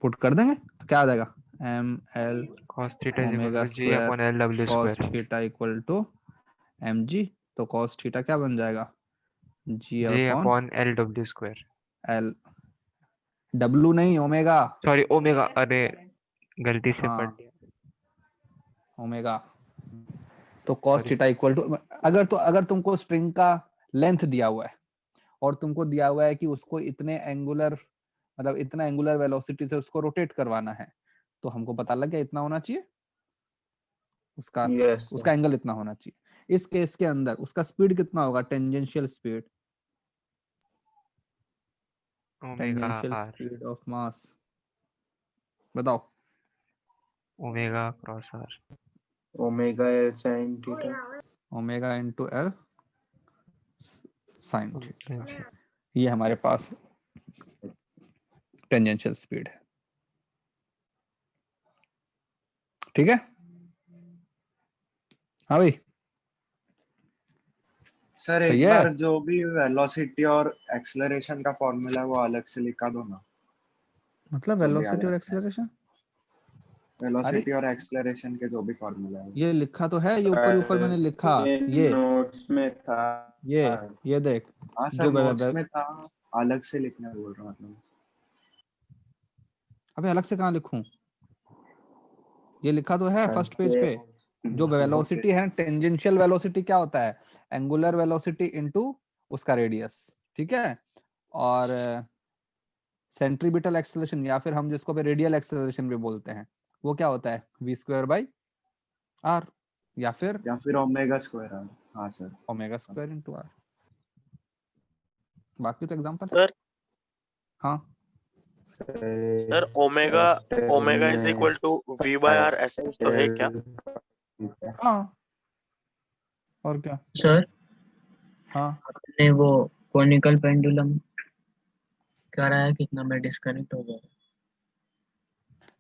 पुट कर देंगे तो क्या आ जाएगा, M L cos theta is equal omega to g square upon l w cos square। Theta equal to M G. तो कॉस थीटा क्या बन जाएगा, जी g अपॉन upon l w square। L, W नहीं ओमेगा। सॉरी ओमेगा, अरे गलती से पढ़ हाँ लिया। ओमेगा। तो cos sorry. Theta equal to, अगर तुमको स्ट्रिंग का लेंथ दिया हुआ है और तुमको दिया हुआ है कि उसको इतने एंगुलर, मतलब इतना एंगुलर वेलोसिटी से उसको रोटेट करवाना है, तो हमको पता लग गया इतना होना चाहिए उसका, यस उसका एंगल इतना होना चाहिए। इस केस के अंदर उसका स्पीड कितना होगा, tangential speed, omega tangential r speed of mass, बताओ। Omega cross r। Omega L sine theta. Omega into L sine theta, जी। ये हमारे पास टेंजेंशियल स्पीड है। ठीक है, हाँ भाई सर सही एक है। बार जो भी वेलोसिटी और एक्सेलरेशन का फॉर्मूला है वो अलग से लिखा दो ना, मतलब जो भी याद वेलोसिटी और रखना है। एक्सेलरेशन, अरे वेलोसिटी और एक्सेलरेशन के जो भी फॉर्मूला है। ये लिखा तो है, ये ऊपर ऊपर मैंने लिखा, ये नोट्स में था। ये देख, हाँ जो सर नोट्स में था, अलग से लिखना बोल रहा हूँ मतलब। अबे अलग से कहाँ लिखूं, ये लिखा तो है फर्स्ट पेज पे। जो ओके वेलोसिटी है, टेंजेंशियल वेलोसिटी क्या होता है, एंगुलर वेलोसिटी इनटू उसका रेडियस, ठीक है। और सेंट्रीबिटल एक्सेलरेशन, या फिर हम जिसको पे रेडियल एक्सेलरेशन भी बोलते हैं, वो क्या होता है, वी स्क्वायर बाई आर, या फिर ओमेगा स्क्वायर आर। हाँ sir. Omega square into R. बाकी तो एग्जांपल है। सर हाँ sir omega omega is equal to V by R, ऐसा कुछ तो है क्या? हाँ, और क्या। सर हाँ आपने वो कोनिकल पेंडुलम कराया कितना में डिस्कनेक्ट हो गया?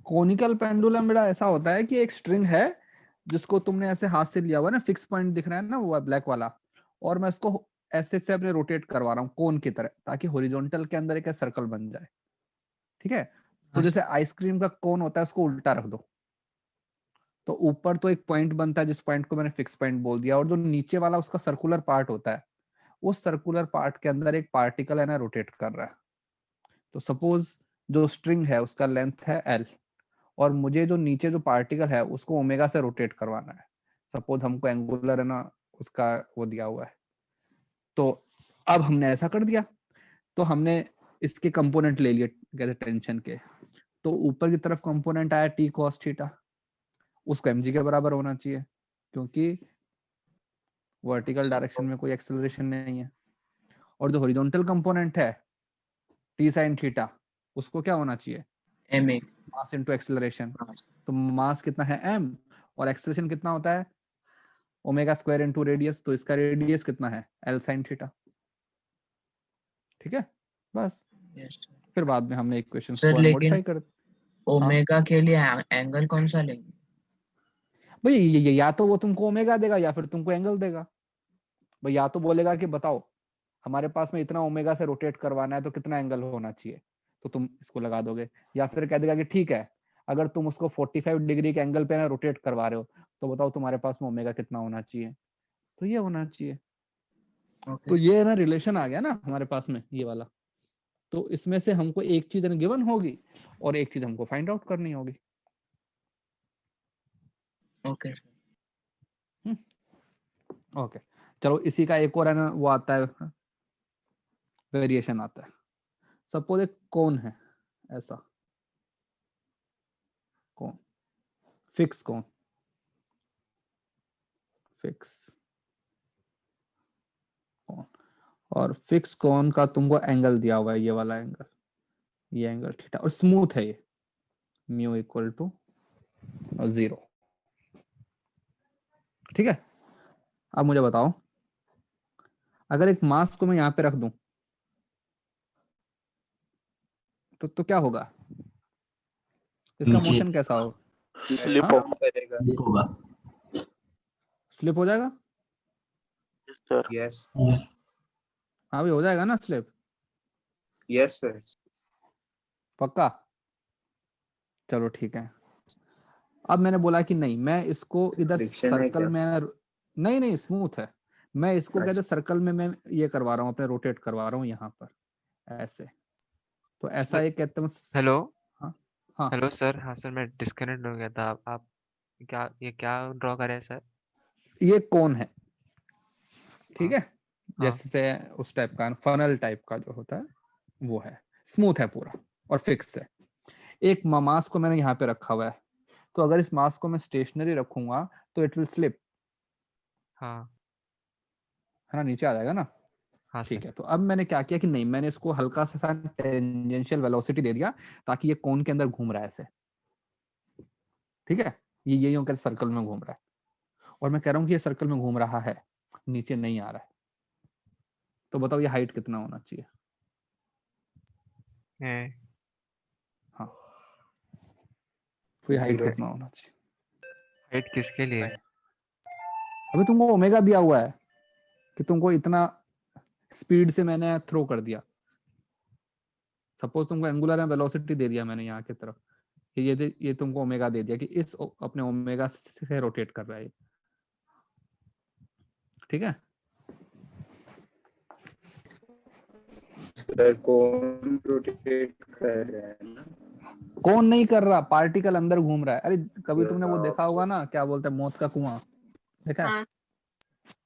कोनिकल पेंडुलम बेटा ऐसा होता है कि एक स्ट्रिंग है जिसको तुमने ऐसे हाथ से लिया हुआ ना, फिक्स पॉइंट दिख रहा है ना वो ब्लैक वाला, और मैं इसको ऐसे से अपने रोटेट करवा रहा हूँ कोन की तरह, ताकि हॉरिजॉन्टल के अंदर एक सर्कल बन जाए, ठीक है। तो जैसे आइसक्रीम का कोन होता है, उसको उल्टा रख दो, तो ऊपर तो एक पॉइंट बनता है जिस पॉइंट को मैंने फिक्स पॉइंट बोल दिया, और जो नीचे वाला उसका सर्कुलर पार्ट होता है, उस सर्कुलर पार्ट के अंदर एक पार्टिकल है ना रोटेट कर रहा है। तो सपोज जो स्ट्रिंग है उसका लेंथ है एल, और मुझे जो नीचे जो पार्टिकल है उसको ओमेगा से रोटेट करवाना है। सपोज हमको एंगुलर है ना उसका वो दिया हुआ है, तो अब हमने ऐसा कर दिया, तो हमने इसके कंपोनेंट ले लिए कहते टेंशन के, तो ऊपर की तरफ कंपोनेंट आया टी कॉस थीटा, उसको mg के बराबर होना चाहिए, क्योंकि वर्टिकल डायरेक्शन में कोई एक्सेलरेशन नहीं है। और जो हॉरिजॉन्टल कंपोनेंट है टी साइन थीटा, उसको क्या होना चाहिए, M A mass into acceleration. तो मास कितना है m, और एक्सेलरेशन कितना होता है ओमेगा स्क्वायर इनटू रेडियस, तो इसका रेडियस कितना है l sin थीटा, ठीक है। बस फिर बाद में हमने इक्वेशंस सर को लेकिन मॉडिफाई कर। हाँ ओमेगा के लिए एंगल कौन सा लेंगे? भाई या तो वो तुमको ओमेगा देगा या फिर तुमको एंगल देगा भाई। या तो बोलेगा कि बताओ हमारे पास में इतना ओमेगा से रोटेट करवाना है तो कितना एंगल होना चाहिए, तो तुम इसको लगा दोगे। या फिर कह देगा कि ठीक है, अगर तुम उसको 45 डिग्री के एंगल पे ना रोटेट करवा रहे हो, तो बताओ तुम्हारे पास में ओमेगा कितना होना चाहिए, तो ये होना चाहिए। ओके तो ये ना रिलेशन आ गया ना हमारे पास में ये वाला। तो इसमें से हमको एक चीज गिवन होगी और एक चीज हमको फाइंड आउट करनी होगी। ओके ओके चलो, इसी का एक और है ना वो आता है, वेरिएशन आता है। सपोज एक कोन है ऐसा, कोन, फिक्स कोन, फिक्स कोन, और फिक्स कोन का तुमको एंगल दिया हुआ है ये वाला एंगल, ये एंगल थीटा, और स्मूथ है ये, म्यू इक्वल टू 0, ठीक है। अब मुझे बताओ, अगर एक मास को मैं यहाँ पे रख दूं, तो क्या होगा, इसका नीचे मोशन कैसा हो, स्लिप हाँ होगा। करेगा। स्लिप होगा। स्लिप हो जाएगा। सर यस हाँ भी हो जाएगा ना स्लिप, यस सर। पक्का। चलो ठीक है। अब मैंने बोला कि नहीं, मैं इसको इधर फ्रिक्शन है सर्कल क्या? में, नहीं नहीं स्मूथ है, मैं इसको कहते अच्छा। सर्कल में मैं ये करवा रहा हूँ, अपने रोटेट करवा रहा हूँ यहाँ पर ऐसे। तो ऐसा एक कहते हैं हेलो हाँ हाँ हेलो सर, हाँ सर, मैं डिस्कनेक्ट हो गया था। आप ये क्या ड्रॉ करें सर? ये कौन है, ठीक हाँ है, जैसे उस टाइप का फनल टाइप का जो होता है वो है, स्मूथ है पूरा और फिक्स है। एक मास को मैंने यहाँ पे रखा हुआ है, तो अगर इस मास को मैं स्टेशनरी रखूंगा तो इट विल स्लिप, हाँ है ना, नीचे आ जाएगा ना। हाँ ठीक सर। है, तो अब मैंने क्या किया कि नहीं, मैंने इसको हल्का सा टेंजेंशियल वेलोसिटी दे दिया ताकि ये कोन के अंदर घूम रहा है ऐसे, ठीक है, ये यही होकर सर्कल में घूम रहा है, और मैं कह रहा हूँ कि ये सर्कल में घूम रहा है, नीचे नहीं आ रहा है। तो बताओ ये हाइट कितना होना चाहिए। ए, हाँ, तो ये हाइट 0 कितना होना चाहिए। हाइट किसके लिए? अभी तुमको ओमेगा दिया हुआ है कि तुमको इतना स्पीड से मैंने थ्रो कर दिया, सपोज तुमको एंगुलर वेलोसिटी दे दिया मैंने यहाँ की तरफ, कि ये तुमको ओमेगा दे दिया कि इस अपने ओमेगा से रोटेट कर रहा है, ठीक है। सर कौन रोटेट कर रहा है ना? कौन नहीं कर रहा, पार्टिकल अंदर घूम रहा है। अरे कभी तुमने वो देखा अच्छा। होगा ना, क्या बोलते हैं, मौत का कुआं, देखा है? हाँ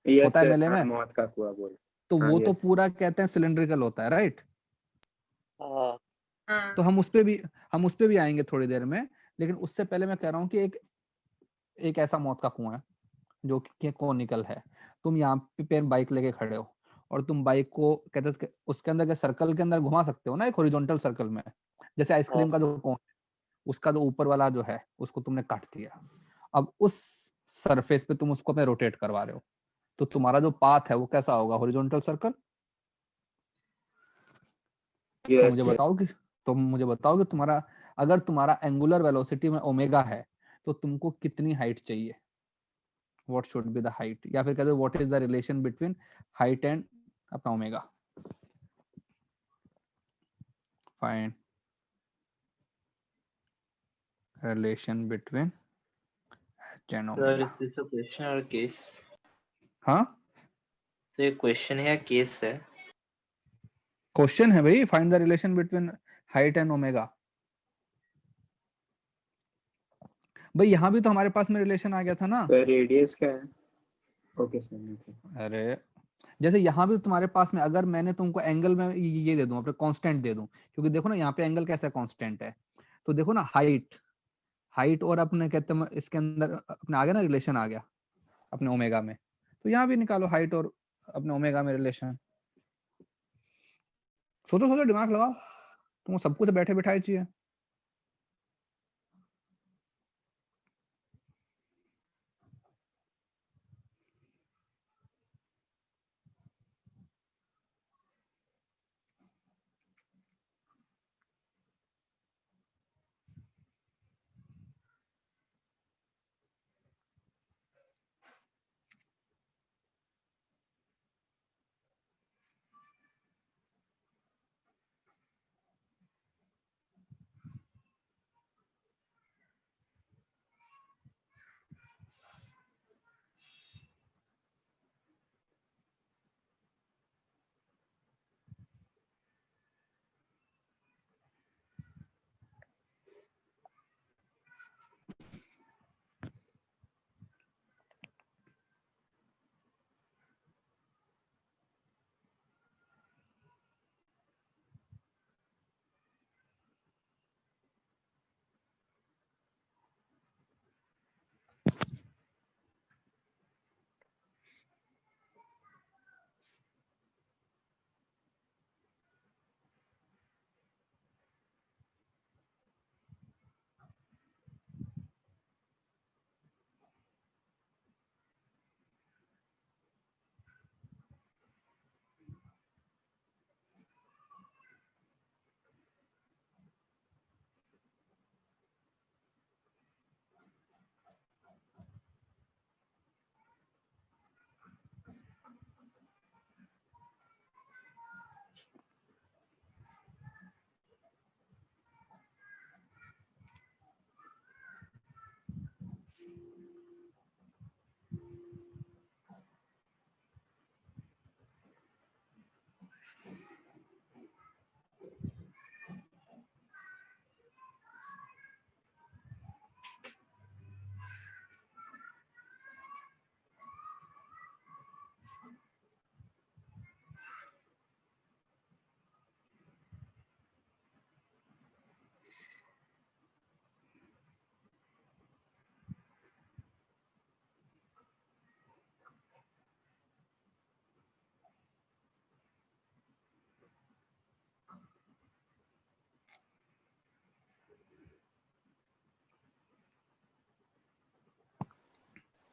यस होता है सर, मेले हाँ में, मौत का कुआं बोल। तो हाँ वो तो यस। पूरा कहते हैं सिलेंड्रिकल होता है, राइट। हाँ हाँ तो हम उस पे भी आएंगे थोड़ी देर में, लेकिन उससे पहले मैं कह रहा हूँ कि एक ऐसा मौत का कुआं है जो कि कॉनिकल है। तुम यहाँ पे बाइक लेके खड़े हो और तुम बाइक को कहते हैं उसके अंदर के सर्कल के अंदर घुमा सकते हो ना, एक हॉरिजॉन्टल सर्कल में, जैसे हाँ आइसक्रीम का जो कोन है उसका जो ऊपर वाला जो है उसको तुमने काट दिया। अब उस सरफेस पे तुम उसको अपने रोटेट करवा रहे हो, तो तुम्हारा जो पाथ है वो कैसा होगा, हॉरिजॉन्टल सर्कल। तो यस मुझे यस। बताओ कि तुम्हारा, अगर तुम्हारा एंगुलर वेलोसिटी में ओमेगा है तो तुमको कितनी हाइट चाहिए, what should be the height, या फिर कहते हो what is the relation between height and अपना omega. Find relation between H and Sir, omega. is this a question or a case? हाँ तो ये क्वेश्चन है या केस है? क्वेश्चन है भाई, find the relation between height and omega. भाई यहाँ भी तो हमारे पास में रिलेशन आ गया था ना। सर रेडियस क्या है? Okay sir. अरे जैसे यहाँ भी तुम्हारे पास में, अगर मैंने तुमको एंगल में ये दे दूं, अपने कांस्टेंट दे दूं, क्योंकि देखो ना यहाँ पे एंगल कैसा कांस्टेंट है, तो देखो ना हाइट और अपने कहते हैं इसके अंदर अपने आ गया ना, रिलेशन आ गया अपने ओमेगा में, तो यहाँ भी निकालो हाइट और अपने ओमेगा में रिलेशन। सोचो सोचो, दिमाग लगाओ, तुमको सब कुछ बैठे बिठाए चाहिए।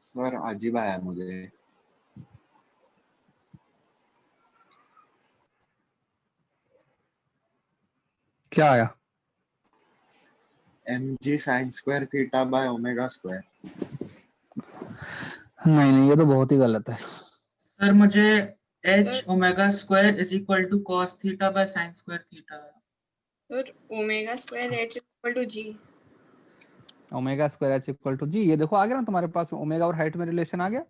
सर अजीब आया मुझे। क्या आया? mg sin square theta by omega square। नहीं, ये तो बहुत ही गलत है। सर मुझे h omega square is equal to cos theta by sin square theta. Sir omega square h equal to g। Omega square H equal to G, ये देखो आ गया ना तुम्हारे पास में, ओमेगा और हाइट में रिलेशन आ गया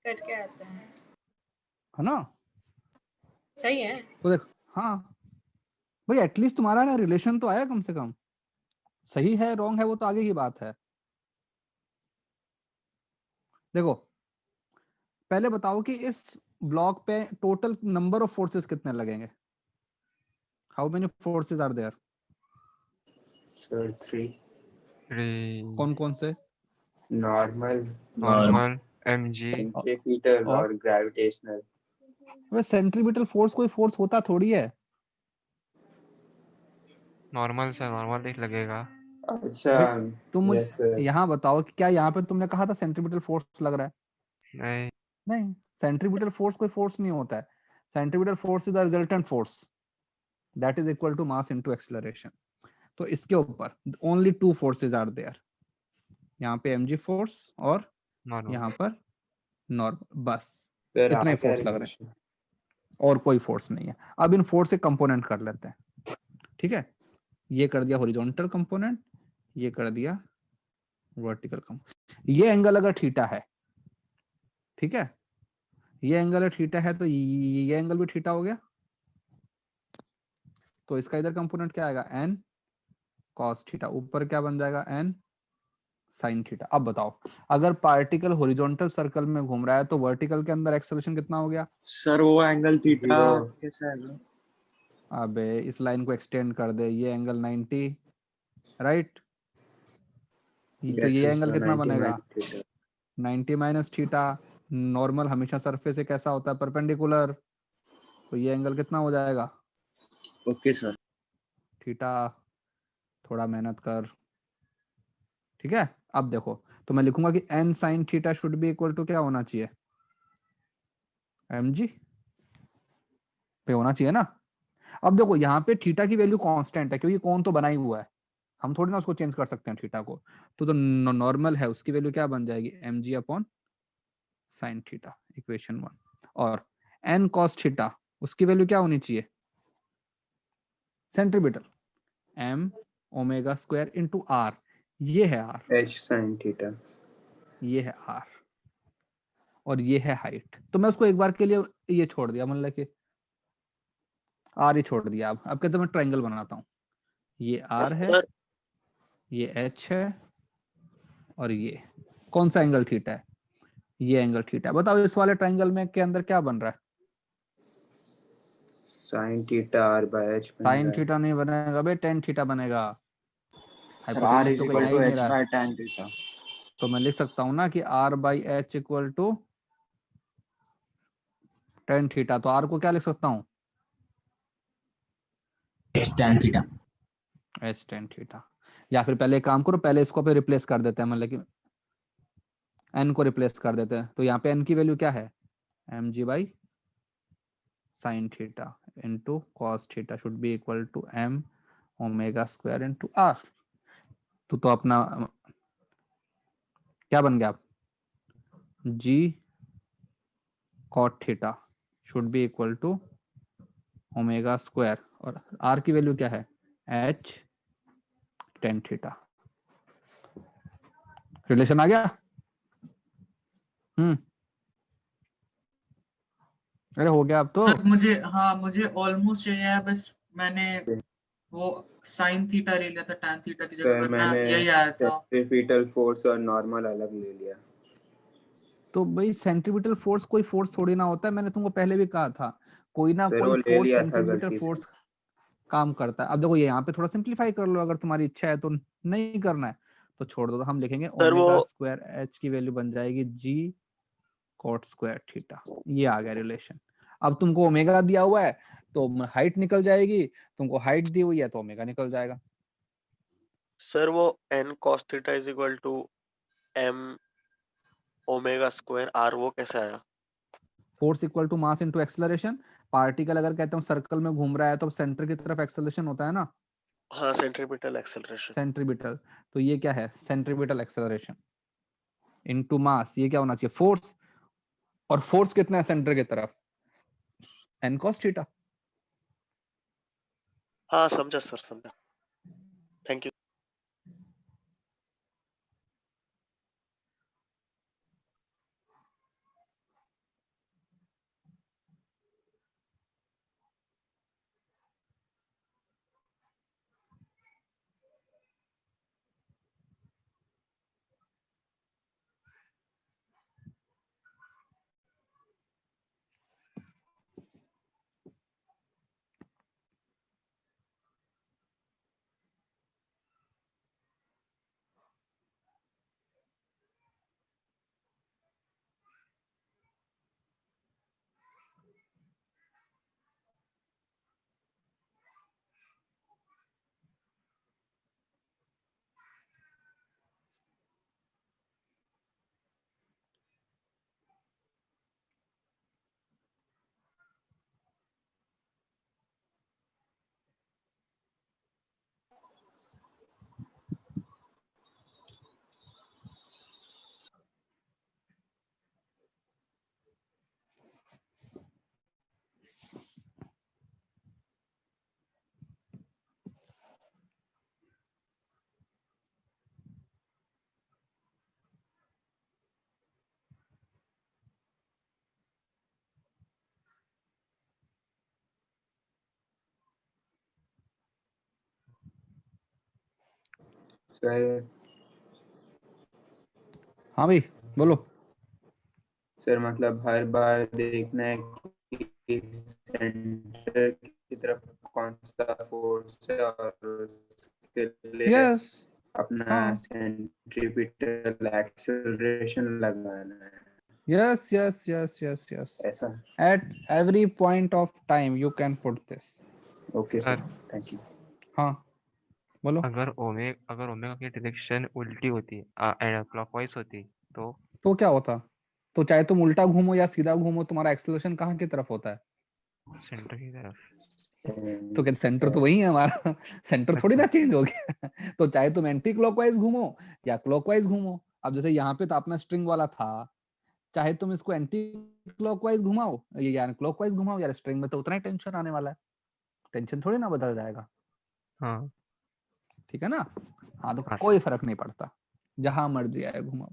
करके आता है ना। सही है। तो देखो, हाँ भाई एटलीस्ट तुम्हारा ना रिलेशन तो आया कम से कम। सही है रॉन्ग है वो तो आगे की बात है। देखो पहले बताओ कि इस ब्लॉक पे टोटल नंबर ऑफ फोर्सेस कितने लगेंगे? How many forces are there? Sir 3 कौन कौन से? नॉर्मल नॉर्मल mg सेंट्रीपिटल और और ग्रेविटेशनल। वे सेंट्रीपिटल फोर्स कोई फोर्स होता थोड़ी है। नॉर्मल से नॉर्मल ही लगेगा। अच्छा भाई तुम मुझे यस सर। यहाँ बताओ कि क्या यहाँ पे तुमने कहा था सेंट्रीपिटल फोर्स लग रहा है? नहीं, नहीं, सेंट्रीपिटल फोर्स कोई फोर्स नहीं होता है। Centripetal force is the resultant force that is equal to mass into acceleration. तो इसके ऊपर only two forces are there, यहाँ पे mg फोर्स और यहाँ नॉर्मल। पर नॉर्मल, बस सर इतने आ गया फोर्स लग रहे हैं रिलेशन। और कोई फोर्स नहीं है। अब इन फोर्स के कंपोनेंट कर लेते हैं, ठीक है। ये कर दिया हॉरिजॉन्टल कंपोनेंट, ये कर दिया वर्टिकल कंपोनेंट। ये एंगल अगर थीटा है, ठीक है, ये एंगल थीटा है तो ये एंगल भी थीटा हो गया। तो इसका इधर कंपोनेंट क्या आएगा? n cos थीटा, ऊपर क्या बन जाएगा? n sin theta. अब बताओ अगर पार्टिकल हॉरिजॉन्टल सर्कल में घूम रहा है तो वर्टिकल के अंदर एक्सेलरेशन कितना हो गया? सर वो एंगल थीटा 0। कैसा है? अबे इस लाइन को एक्सटेंड कर दे, ये एंगल 90, राइट। तो ये एंगल कितना बनेगा? 90 माइनस थीटा। नॉर्मल हमेशा सरफेस से कैसा होता है? परपेंडिकुलर। तो ये एंगल कितना हो जाएगा? Okay sir. थीटा। थोड़ा मेहनत कर, ठीक है। अब देखो तो मैं लिखूंगा कि n sin theta should be equal to क्या होना चाहिए? mg पे होना चाहिए ना। अब देखो यहाँ पे थीटा की वैल्यू कांस्टेंट है क्योंकि कोण तो बना ही हुआ है, हम थोड़ी ना उसको चेंज कर सकते हैं थीटा को। तो नॉर्मल है उसकी वैल्यू क्या बन जाएगी? mg upon sine theta, equation 1। और n cos थीटा उसकी वैल्यू क्या होनी चाहिए? Centripetal m omega square into r, ये है r, h sin थीटा। ये है r, और ये है हाइट। तो मैं उसको एक बार के लिए ये छोड़ दिया, मतलब कि r ही छोड़ दिया। अब कहते मैं ट्रायंगल बनाता हूँ, ये r है, सर ये h है, और ये कौन सा एंगल थीटा है? ये एंगल थीटा है। बताओ इस वाले ट्रायंगल में के अंदर क्या बन रहा है? sin theta r by h बन साइन रहा है। थीटा नहीं बनेगा बे, टेन थीटा बनेगा। सर r हाइपोटेनस इज तो कहीं इक्वल आ टू ही नहीं h रहा है। By tan theta. तो मैं लिख सकता हूँ ना कि r by H equal to tan theta. तो r को क्या लिख सकता हूँ? h tan theta. H tan theta. या फिर पहले एक काम करो, पहले इसको पे रिप्लेस कर देते हैं, मतलब कि n को रिप्लेस कर देते हैं। तो यहाँ पे n की वैल्यू क्या है? mg by sine theta into cos theta should be equal to m omega square into r। तो अपना क्या बन गया? g cot theta should be equal to omega square, और r की वैल्यू क्या है? h tan theta. रिलेशन आ गया? अरे हो गया अब तो। सर मुझे ऑलमोस्ट यही है, बस मैंने वो साइन थीटा ले लिया था टैन थीटा की जगह, सर वरना मैंने यही आया था। सेंट्रीपिटल फोर्स और नॉर्मल अलग ले लिया। तो भाई सेंट्रीपिटल फोर्स कोई फोर्स थोड़ी ना होता है, मैंने तुमको पहले भी कहा था, कोई ना सर कोई वो ले फोर्स लिया था सेंट्रीपिटल गलती से। फोर्स काम करता है। अब देखो ये यहाँ पे थोड़ा सिंप्लीफाई कर लो, अगर तुम्हारी इच्छा है तो। नहीं करना है तो छोड़ दो। तो हम लिखेंगे सर वो ओमेगा स्क्वायर एच की वैल्यू बन जाएगी जी कॉट स्क्वायर थीटा। ये आ गया रिलेशन। अब तुमको ओमेगा दिया हुआ है तो हाइट निकल जाएगी, तुमको हाइट दी हुई है तो ओमेगा निकल जाएगा। सर वो n cos theta is equal to m omega square R वो कैसे आया? Force equal to mass into acceleration. Particle अगर कहते हैं सर्कल में घूम रहा है तो सेंटर की तरफ एक्सेलरेशन होता है ना, हाँ, सेंट्रीपिटल एक्सेलरेशन। सेंट्रीबिटल। तो ये क्या है, सेंट्रीबिटल एक्सेलरेशन इनटू मास, ये क्या होना चाहिए, फोर्स। और फोर्स कितना है सेंटर की तरफ, एन कॉस थीटा। हाँ समझा सर, समझा। Thank you. सर हाँ भाई बोलो। सर मतलब हर बार देखना है कि सेंटर की तरफ कौन सा फोर्स है और उसके लिए यस, अपना हाँ, सेंट्रीपिटल एक्सेलरेशन लगाना है, yes yes yes yes yes, ऐसा? at every point of time you can put this। Okay sir sir, thank you. हाँ बोलो। अगर ओमेगा की डायरेक्शन उल्टी होती क्लॉकवाइज होती तो क्या होता, तो चाहे तुम उल्टा घूमो या सीधा घूमो तुम्हारा एक्सेलरेशन कहाँ की तरफ होता है, सेंटर की तरफ। तो क्या सेंटर तो वही है हमारा सेंटर थोड़ी ना चेंज हो गया तो चाहे तुम एंटी क्लॉकवाइज घूमो या क्लॉकवाइज घूमो। अब जैसे यहाँ पे तो अपना स्ट्रिंग वाला था, चाहे तुम इसको एंटी क्लॉकवाइज घुमाओ या क्लॉकवाइज घुमाओ यार, स्ट्रिंग में तो उतना ही टेंशन आने वाला है, टेंशन थोड़ी ना बदल जाएगा। हाँ ठीक है ना। हाँ तो हाँ कोई सर। फर्क नहीं पड़ता, जहां मर्जी आए घुमाओ।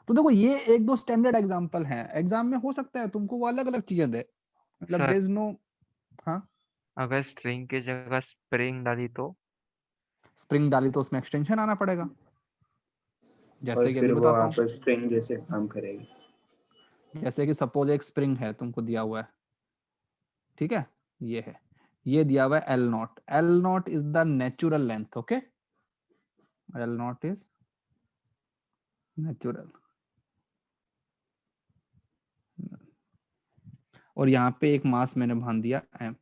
तो देखो ये एक दो स्टैंडर्ड एग्जांपल हैं, एग्जाम में हो सकता है तुमको वो अलग अलग चीजें दे, मतलब सर देयर इज नो। हाँ, अगर स्ट्रिंग की जगह स्प्रिंग डाली तो? स्प्रिंग डाली तो उसमें एक्सटेंशन आना पड़ेगा, और जैसे कि फिर अभी वो बताता हूँ। आपस स्ट्रिंग जैसे काम करेगी। जैसे कि सपोज एक स्प्रिंग है तुमको दिया हुआ है, ठीक है, ये है, ये दिया हुआ है L not. L not is the natural length, okay, L not is natural. और यहाँ पे एक मास मैंने बांध दिया एम।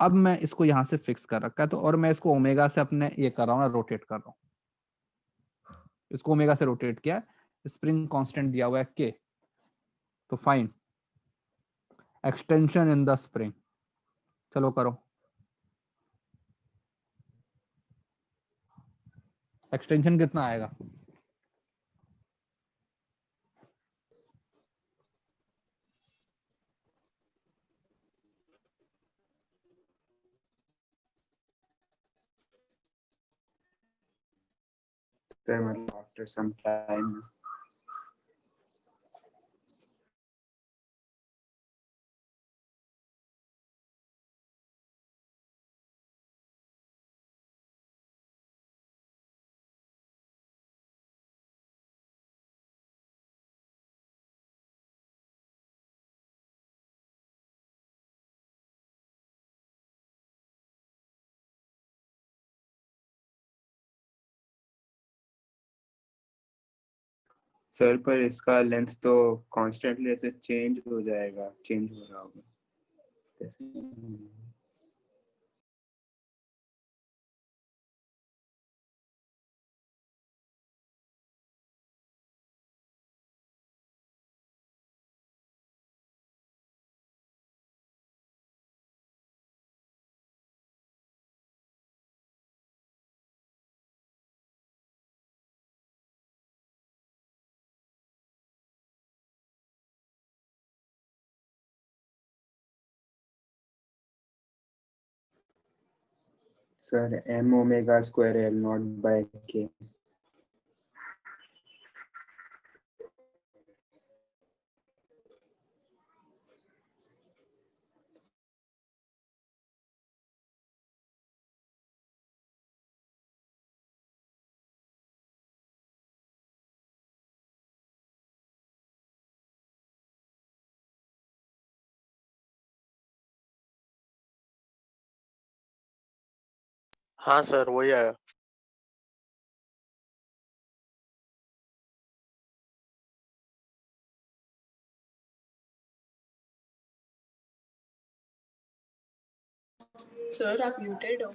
अब मैं इसको यहाँ से फिक्स कर रखा है, तो और मैं इसको ओमेगा से अपने ये कर रहा हूँ ना, रोटेट कर रहा हूँ, इसको ओमेगा से रोटेट किया, स्प्रिंग कांस्टेंट दिया हुआ है के। तो fine extension in the spring, चलो करो। एक्सटेंशन कितना आएगा, सर मतलब आफ्टर सम टाइम सर, पर इसका लेंथ तो कॉन्स्टेंटली ऐसे चेंज हो जाएगा, चेंज हो रहा होगा कैसे? Sir m omega square L not by k। हाँ सर वही आया। सर आप म्यूटेड हो।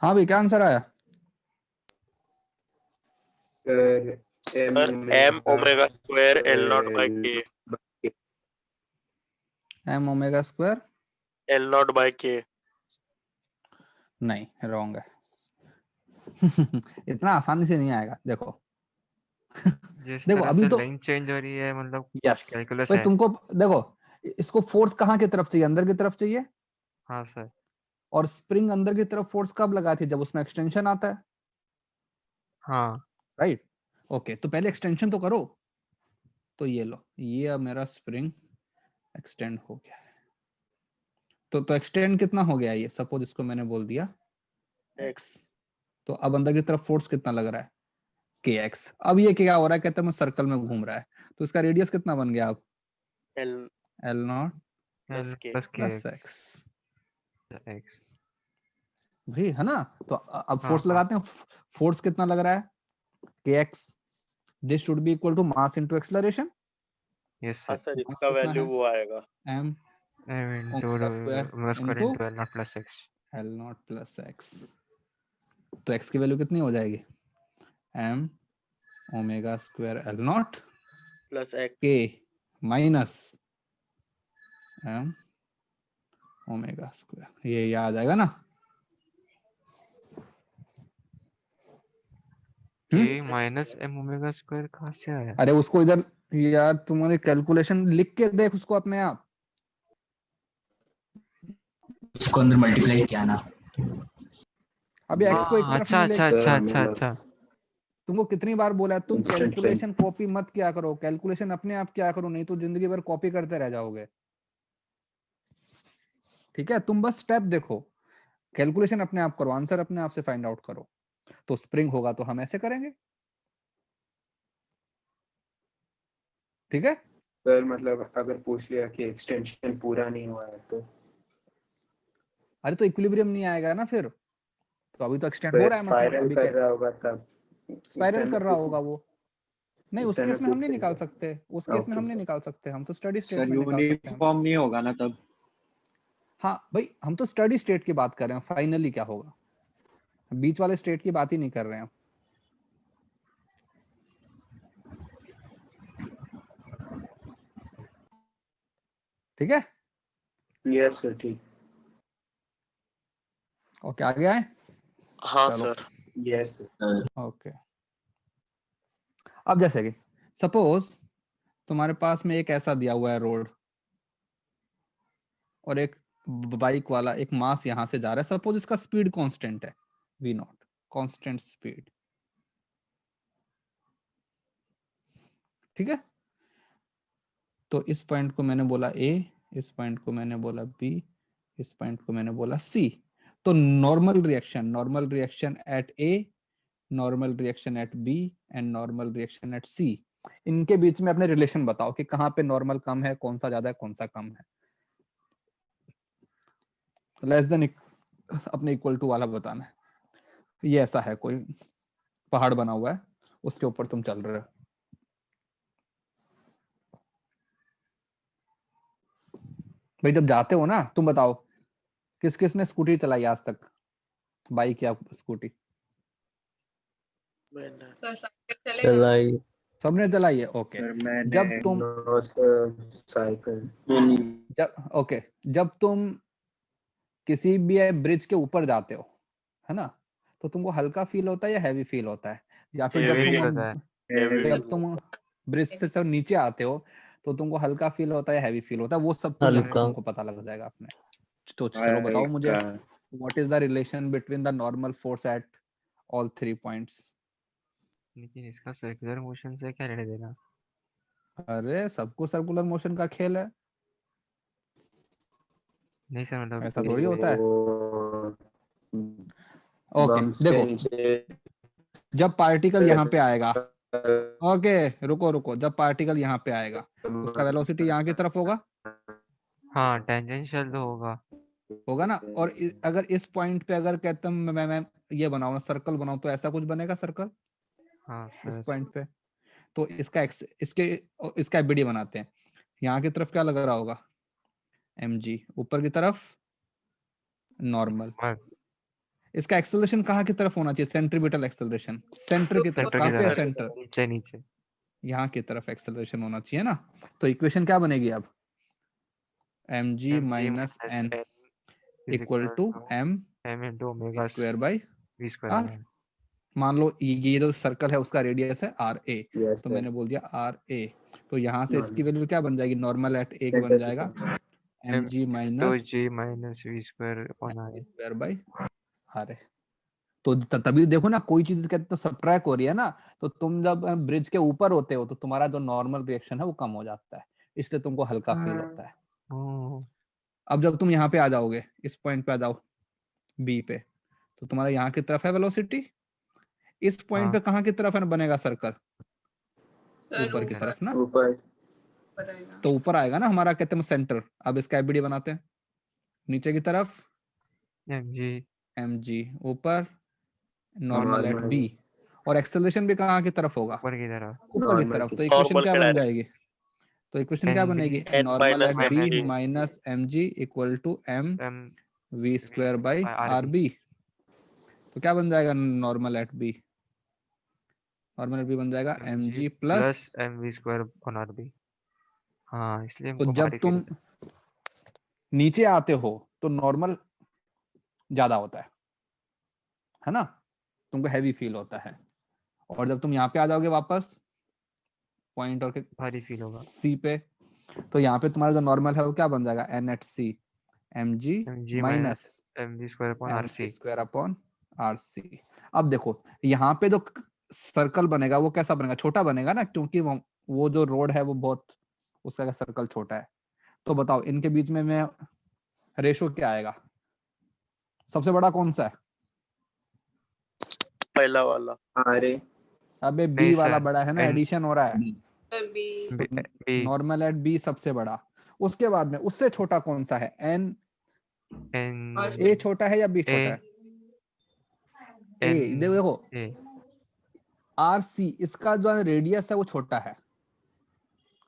हाँ भाई क्या आंसर आया? Sir m omega square L not by k। m omega square L not by k। नहीं, रॉन्ग है। इतना आसानी से नहीं आएगा। देखो जिस देखो तरह अभी से तो लिंक चेंज हो रही है मतलब कुछ यस कैलकुलस भाई है। तुमको देखो, इसको फोर्स कहाँ की तरफ चाहिए? अंदर की तरफ चाहिए। हाँ सर। और स्प्रिंग अंदर की तरफ फोर्स कब लगाती है? जब उसमें एक्सटेंशन आता है, हाँ राइट? ओके, तो पहले एक्सटेंशन तो करो। तो ये लो, ये अब मेरा स्प्रिंग एक्सटेंड हो गया है। तो एक्सटेंड कितना हो गया? ये सपोज इसको मैंने बोल दिया x। तो अब अंदर की तरफ फोर्स कितना लग रहा है? kx। अब ये क्या हो रहा है? कहते हैं मैं सर्कल में घूम रहा है, तो इसका रेडियस कितना बन गया अब? L l not plus k। Plus plus के x। एक्स। भाई है ना? तो अब हाँ फोर्स हाँ लगाते हैं। फोर्स कितना लग रहा है? kx। This should be equal to mass into acceleration. Yes हाँ सर। सर मास इसका कितना वैल्यू है? वो आएगा। m M into omega square square into into L not plus X. l not plus x। तो x की वैल्यू कितनी हो जाएगी? m omega square l not plus k x। Minus m omega square. ये आ जाएगा ना? के माइनस एम ओमेगा स्क्वायर कहाँ से आया? अरे उसको इधर, यार तुम्हारी कैलकुलेशन लिख के देख उसको अपने आप। उसको अंदर मल्टीप्लाई किया ना। अभी x को एक हाँ तरफ अच्छा नहीं अच्छा लेके। अच्छा अच्छा अच्छा। तुमको कितनी बार बोला है, तुम इंस्टेंट कैलकुलेशन कॉपी मत किया करो। कैलकुलेशन अपने आप किया करो, नहीं तो जिंदगी भर कॉपी करते रह जाओगे। ठीक है, तुम बस स्टेप देखो, कैलकुलेशन अपने आप करो, आंसर अपने आप से फाइंड आउट करो। तो स्प्रिंग होगा तो हम ऐसे करेंगे। ठीक है, सर मतलब अगर पूछ लिया कि एक्सटेंशन पूरा नहीं हुआ है तो अरे तो इक्विलिब्रियम नहीं आएगा ना फिर। तो अभी तो एक्सटेंड हो फिर रहा है, मतलब स्पाइरल अभी कर क्या रहा होगा तब उस स्पाइरल टाइम में कर रहा होगा वो। नहीं, उस उस टाइम केस में में हम पूछ नहीं निकाल लेंगे। सकते, उस केस में ओके हम नहीं सर। निकाल सकते, हम तो स्टडी स्टेट सर में निकाल सकते हैं। यूनिफॉर्म नहीं होगा ना तब? हाँ भाई, हम तो स्टडी स्टेट की बात कर रहे हैं, फाइनली क्या होगा। बीच वाले स्टेट की बात ही नहीं कर रहे हैं। ठीक है, यस सर ठीक। ओके आगे आए। हाँ चलो सर। Yes sir. ओके, अब जैसे कि सपोज तुम्हारे पास में एक ऐसा दिया हुआ है रोड, और एक बाइक वाला एक मास यहां से जा रहा है। सपोज इसका स्पीड कांस्टेंट है v नॉट, कांस्टेंट स्पीड। ठीक है, तो इस पॉइंट को मैंने बोला ए, इस पॉइंट को मैंने बोला बी, इस पॉइंट को मैंने बोला सी। तो normal reaction at A, normal reaction at B and normal reaction at C, इनके बीच में अपने रिलेशन बताओ कि कहाँ पे नॉर्मल कम है, कौन सा ज्यादा है, कौन सा कम है। लेस देन अपने इक्वल टू वाला बताना है। ये ऐसा है, कोई पहाड़ बना हुआ है, उसके ऊपर तुम चल रहे हो। भाई जब जाते हो ना, तुम बताओ किस किस ने स्कूटी चलाई आज तक, बाइक या स्कूटी? मैंने सर साइकिल चलेगा? चलाई सबने चलाई है, ओके। सर मैंने जब तुम साइकिल जब तुम किसी भी ब्रिज के ऊपर जाते हो, है ना, तो तुमको हल्का फील होता है या हैवी फील होता है? या फिर Heavy feel जब होता है। जब तुम ब्रिज से सब नीचे आते हो तो तुमको हल्का फील होता है या हैवी फील होता है? वो सब कुछ हल्का। तुमको पता लग जाएगा अपने। तो चलो बताओ मुझे, what is the relation between the normal force at all 3 points? लेकिन इसका सर्कुलर मोशन से क्या लेना देना? अरे सबको सर्कुलर मोशन का खेल है, नहीं सर, मतलब ऐसा थोड़ी होता है। ओके देखो, जब पार्टिकल यहाँ पे आएगा, ओके रुको, जब पार्टिकल यहाँ पे आएगा उसका वेलोसिटी यहाँ की तरफ होगा, हाँ टेंजेंशियल तो होगा। ना। और अगर इस पॉइंट पे अगर कहते हैं मैं ये बनाऊं, सर्कल बनाऊं, तो ऐसा कुछ बनेगा सर्कल हाँ इस सर। पॉइंट पे। तो इसका एबीडी बनाते हैं। यहाँ की तरफ क्या लग रहा होगा? mg। ऊपर की तरफ नॉर्मल। इसका एक्सेलरेशन कहाँ की तरफ होना चाहिए? सेंट्रीब्यूटल एक्सेलरेशन सेंटर की तरफ। सेंटर कहाँ की पे है तरफ, सेंटर? नीचे नीचे। यहाँ की तरफ एक्सेलरेशन होना चाहिए ना। तो इक्वेशन क्या बनेगी अब? mg minus n equal to m into omega square by v square r। मान लो ये जो सर्कल है उसका रेडियस है आर ए, तो मैंने बोल दिया आर ए। तो यहाँ से इसकी वैल्यू क्या बन जाएगी? नॉर्मल एट ए बन जाएगा mg माइनस g minus v square upon r। Square by R A. तो तभी देखो ना, कोई चीज कहते तो सब्ट्रैक्ट हो रही है ना, तो तुम जब ब्रिज के ऊपर होते हो तो तुम्हारा जो नॉर्मल रिएक्शन है वो कम हो जाता है, इसलिए तुमको हल्का फील होता है। अब जब तुम यहाँ पे आ जाओगे, इस पॉइंट पे आ जाओ बी पे, तो तुम्हारा यहाँ की तरफ है वेलोसिटी, इस पॉइंट पे कहाँ की तरफ है बनेगा सर्कल? ऊपर की तरफ ना। तो ऊपर आएगा ना हमारा, कहते हैं सेंटर। अब इसका एबीडी बनाते हैं। नीचे की तरफ mg ऊपर नॉर्मल एट बी, और एक्सेलरेशन भी कहाँ की तरफ होगा? ऊपर की तरफ। ऊपर की तरफ। तो इक्वेशन क्या बन जाएगी? तो इक्वेशन क्या बनेगी? n normal minus at B mg minus mg equal to m v square by R B. तो क्या बन जाएगा normal at B? Normal at B बन जाएगा mg plus mv square upon R B. हाँ इसलिए तो जब तुम नीचे आते हो तो नॉर्मल ज्यादा होता है ना, तुमको हैवी फील होता है। और जब तुम यहाँ पे आ जाओगे वापस पॉइंट और भारी फील होगा सी पे, तो यहाँ पे तुम्हारा जो नॉर्मल है वो क्या बन जाएगा? N at C mg minus mv square upon R C. Square upon R C. अब देखो यहाँ पे जो सर्कल बनेगा वो कैसा बनेगा? छोटा बनेगा ना, क्योंकि वो जो रोड है वो बहुत, उसका सर्कल छोटा है। तो बताओ इनके बीच में रेशो क्या आएगा? सबसे बड़ा कौन सा है? पहला वाला। अरे अबे बी वाला बड़ा है ना, एडिशन हो रहा है। नॉर्मल एट बी सबसे बड़ा। उसके बाद में उससे छोटा कौन सा है? एन ए छोटा है या बी छोटा है? ए देखो आर सी, इसका जो रेडियस है वो छोटा है,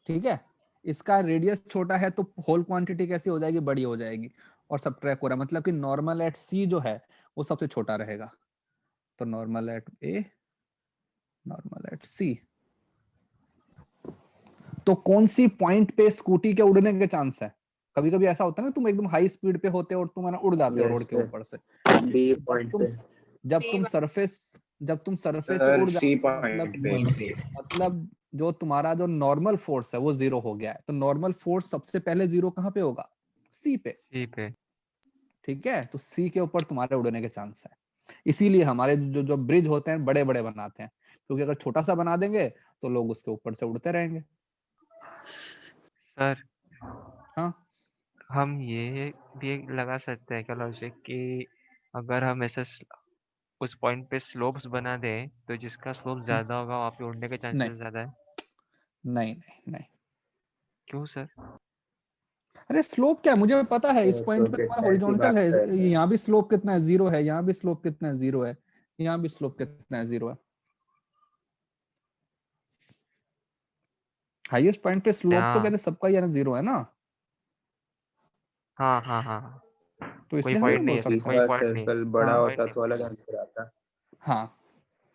ठीक है। इसका रेडियस छोटा है तो होल क्वांटिटी कैसी हो जाएगी? बड़ी हो जाएगी। और सबट्रैक्ट हो रहा है, मतलब कि नॉर्मल एट सी जो है वो सबसे छोटा रहेगा। तो normal at A, normal at C. तो कौन सी पॉइंट पे स्कूटी के उड़ने के चांस है? कभी कभी ऐसा होता है ना, तुम एकदम हाई स्पीड पे होते हो और तुम उड़ जाते हो रोड के ऊपर से। जब तुम सरफेस से उड़ जाते हो, मतलब जो तुम्हारा जो नॉर्मल फोर्स है वो 0 हो गया है। तो नॉर्मल फोर्स सबसे पहले 0 कहाँ पे होगा? सी पे। ठीक है, तो सी के ऊपर तुम्हारे उड़ने के चांस है। इसीलिए हमारे जो जो ब्रिज होते हैं बड़े बड़े बनाते हैं, क्योंकि अगर छोटा सा बना देंगे तो लोग उसके ऊपर से उड़ते रहेंगे। सर हाँ हम ये भी लगा सकते हैं क्या लॉजिक कि अगर हम ऐसा उस पॉइंट पे स्लोप्स बना दें तो जिसका स्लोप ज्यादा होगा वहाँ पे उड़ने के नहीं चांसेस ज्यादा है? नहीं नहीं नहीं, क्यों सर? अरे स्लोप क्या है मुझे पता है, इस तो पॉइंट पे तुम्हारा प्रोजेक्टाइल की हॉरिजॉन्टल बात है, कर रहे हैं। यहाँ भी स्लोप कितना है 0 है, यहाँ भी स्लोप कितना है 0 है, यहाँ भी स्लोप कितना है 0 है। हाईएस्ट पॉइंट पे स्लोप तो हाँ कहते सबका यहाँ 0 है ना, हाँ हाँ हाँ, तो कोई इसलिए हम पॉइंट नहीं नहीं बोल है सर, सकते। कोई इसका पॉइंट नहीं, सर्कल बड़ा हाँ पॉइंट होता नहीं। तो अलग आंसर आता। हाँ,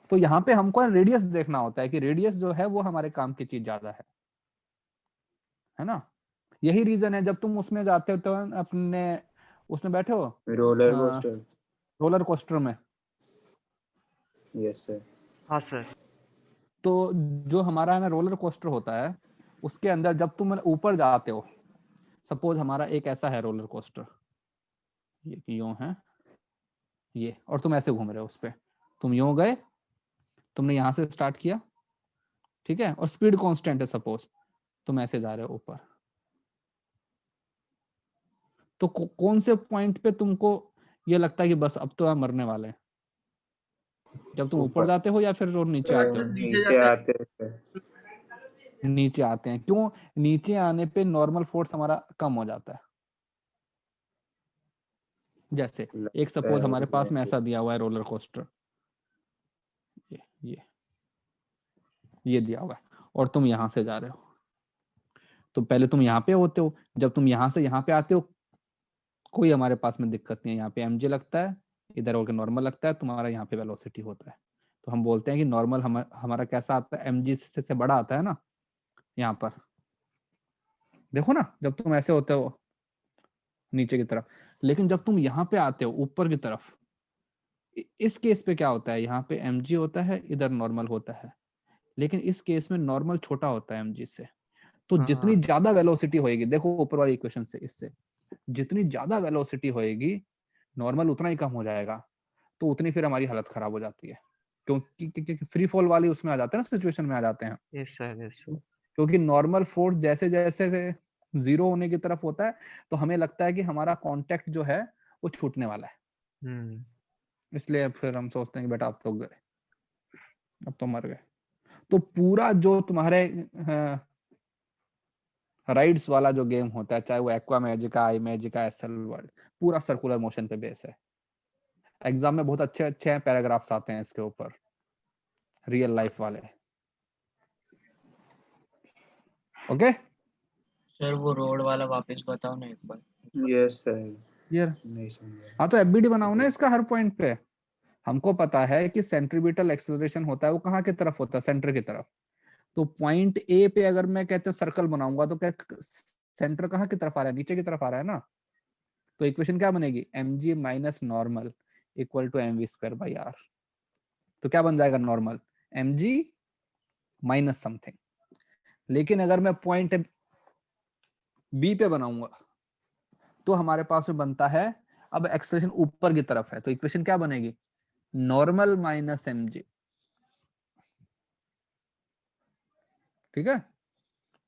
तो यहाँ पे हमको रेडियस देखना होता है कि रेडियस जो है वो हमारे काम की चीज ज्यादा है ना। यही रीजन है जब तुम उसमें जाते हो तो अपने उसमें बैठे हो रोलर कोस्टर। रोलर कोस्टर में, यस सर। हाँ सर। तो जो हमारा है ना रोलर कोस्टर होता है उसके अंदर जब तुम ऊपर जाते हो, सपोज हमारा एक ऐसा है रोलर कोस्टर, ये यूं है ये, और तुम ऐसे घूम रहे हो उस पे, तुम यूं गए, तुमने यहां से स्टार्ट किया, ठीक है, और स्पीड कांस्टेंट है सपोज, तुम ऐसे जा रहे हो ऊपर, तो कौन से पॉइंट पे तुमको ये लगता है कि बस अब तो हम मरने वाले हैं, जब तुम ऊपर जाते हो या फिर और नीचे आते हो? नीचे आते हैं। नीचे आते हैं, क्यों? नीचे आने पे नॉर्मल फोर्स हमारा कम हो जाता है। जैसे एक सपोज हमारे पास में ऐसा दिया हुआ है रोलर कोस्टर, ये दिया हुआ है, और तुम यहां से जा रहे हो, तो पहले तुम यहाँ पे होते हो, जब तुम यहाँ से यहाँ पे आते हो कोई हमारे पास में दिक्कत नहीं है, यहाँ पे mg लगता है, इधर होकर नॉर्मल लगता है, तुम्हारा यहाँ पे वेलोसिटी होता है, तो हम बोलते हैं कि नॉर्मल हमारा कैसा आता है, mg से बड़ा आता है ना, यहाँ पर देखो ना, जब तुम ऐसे होते हो नीचे की तरफ, लेकिन जब तुम यहाँ पे आते हो ऊपर की तरफ, इस केस पे क्या होता है, यहाँ पे mg होता है, इधर नॉर्मल होता है, लेकिन इस केस में नॉर्मल छोटा होता है mg से, तो जितनी ज्यादा वेलोसिटी होएगी, देखो ऊपर वाली इक्वेशन से, इससे जितनी ज्यादा वेलोसिटी होएगी नॉर्मल उतना ही कम हो जाएगा, तो उतनी फिर हमारी हालत खराब हो जाती है, क्योंकि फ्री फॉल वाली उसमें आ जाते हैं ना, सिचुएशन में आ जाते हैं, यस सर, यस सर। क्योंकि नॉर्मल फोर्स जैसे जैसे 0 होने की तरफ होता है तो हमें लगता है कि हमारा कांटेक्ट जो है वो छूटने वाला है, इसलिए फिर हम सोचते हैं कि बेटा अब तो गए, अब तो मर गए। तो पूरा जो तुम्हारे राइड्स वाला जो गेम होता है, चाहे वो एक्वा मैजिका, आई मैजिका, एसएल वर्ल्ड, पूरा सर्कुलर मोशन पे बेस है। एग्जाम में बहुत अच्छे अच्छे पैराग्राफ्स आते हैं इसके ऊपर, रियल लाइफ वाले। ओके सर वो रोड वाला वापस बताओ ना एक बार। Yes sir. यार नहीं समझा। हाँ, तो एफबीडी बनाओ ना इसका हर पॉइंट पे। हमको पता है कि सेंट्रीब्यूटल एक्सेलरेशन होता है वो कहाँ की तरफ होता है, सेंटर की तरफ, तो पॉइंट ए पे अगर मैं कहते हैं सर्कल बनाऊंगा तो क्या सेंटर कहाँ की तरफ आ रहा है, नीचे की तरफ आ रहा है ना, तो इक्वेशन क्या बनेगी, mg minus normal equal to mv square by r, तो क्या बन जाएगा नॉर्मल mg माइनस समथिंग। लेकिन अगर मैं पॉइंट बी पे बनाऊंगा तो हमारे पास में बनता है, अब एक्सेलरेशन ऊपर की तरफ है तो इक्वेशन क्या बनेगी, नॉर्मल माइनस mg, ठीक है,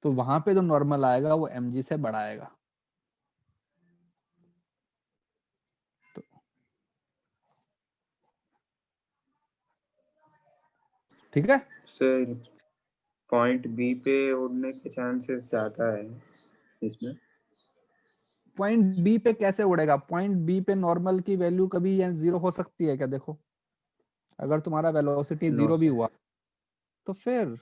तो वहां पे जो नॉर्मल आएगा वो mg से बड़ा आएगा। तो ठीक है सर पॉइंट बी पे उड़ने के चांसेस ज्यादा है इसमें। पॉइंट बी पे कैसे उड़ेगा, पॉइंट बी पे नॉर्मल की वैल्यू कभी 0 हो सकती है क्या, देखो अगर तुम्हारा वेलोसिटी 0 भी हुआ तो फिर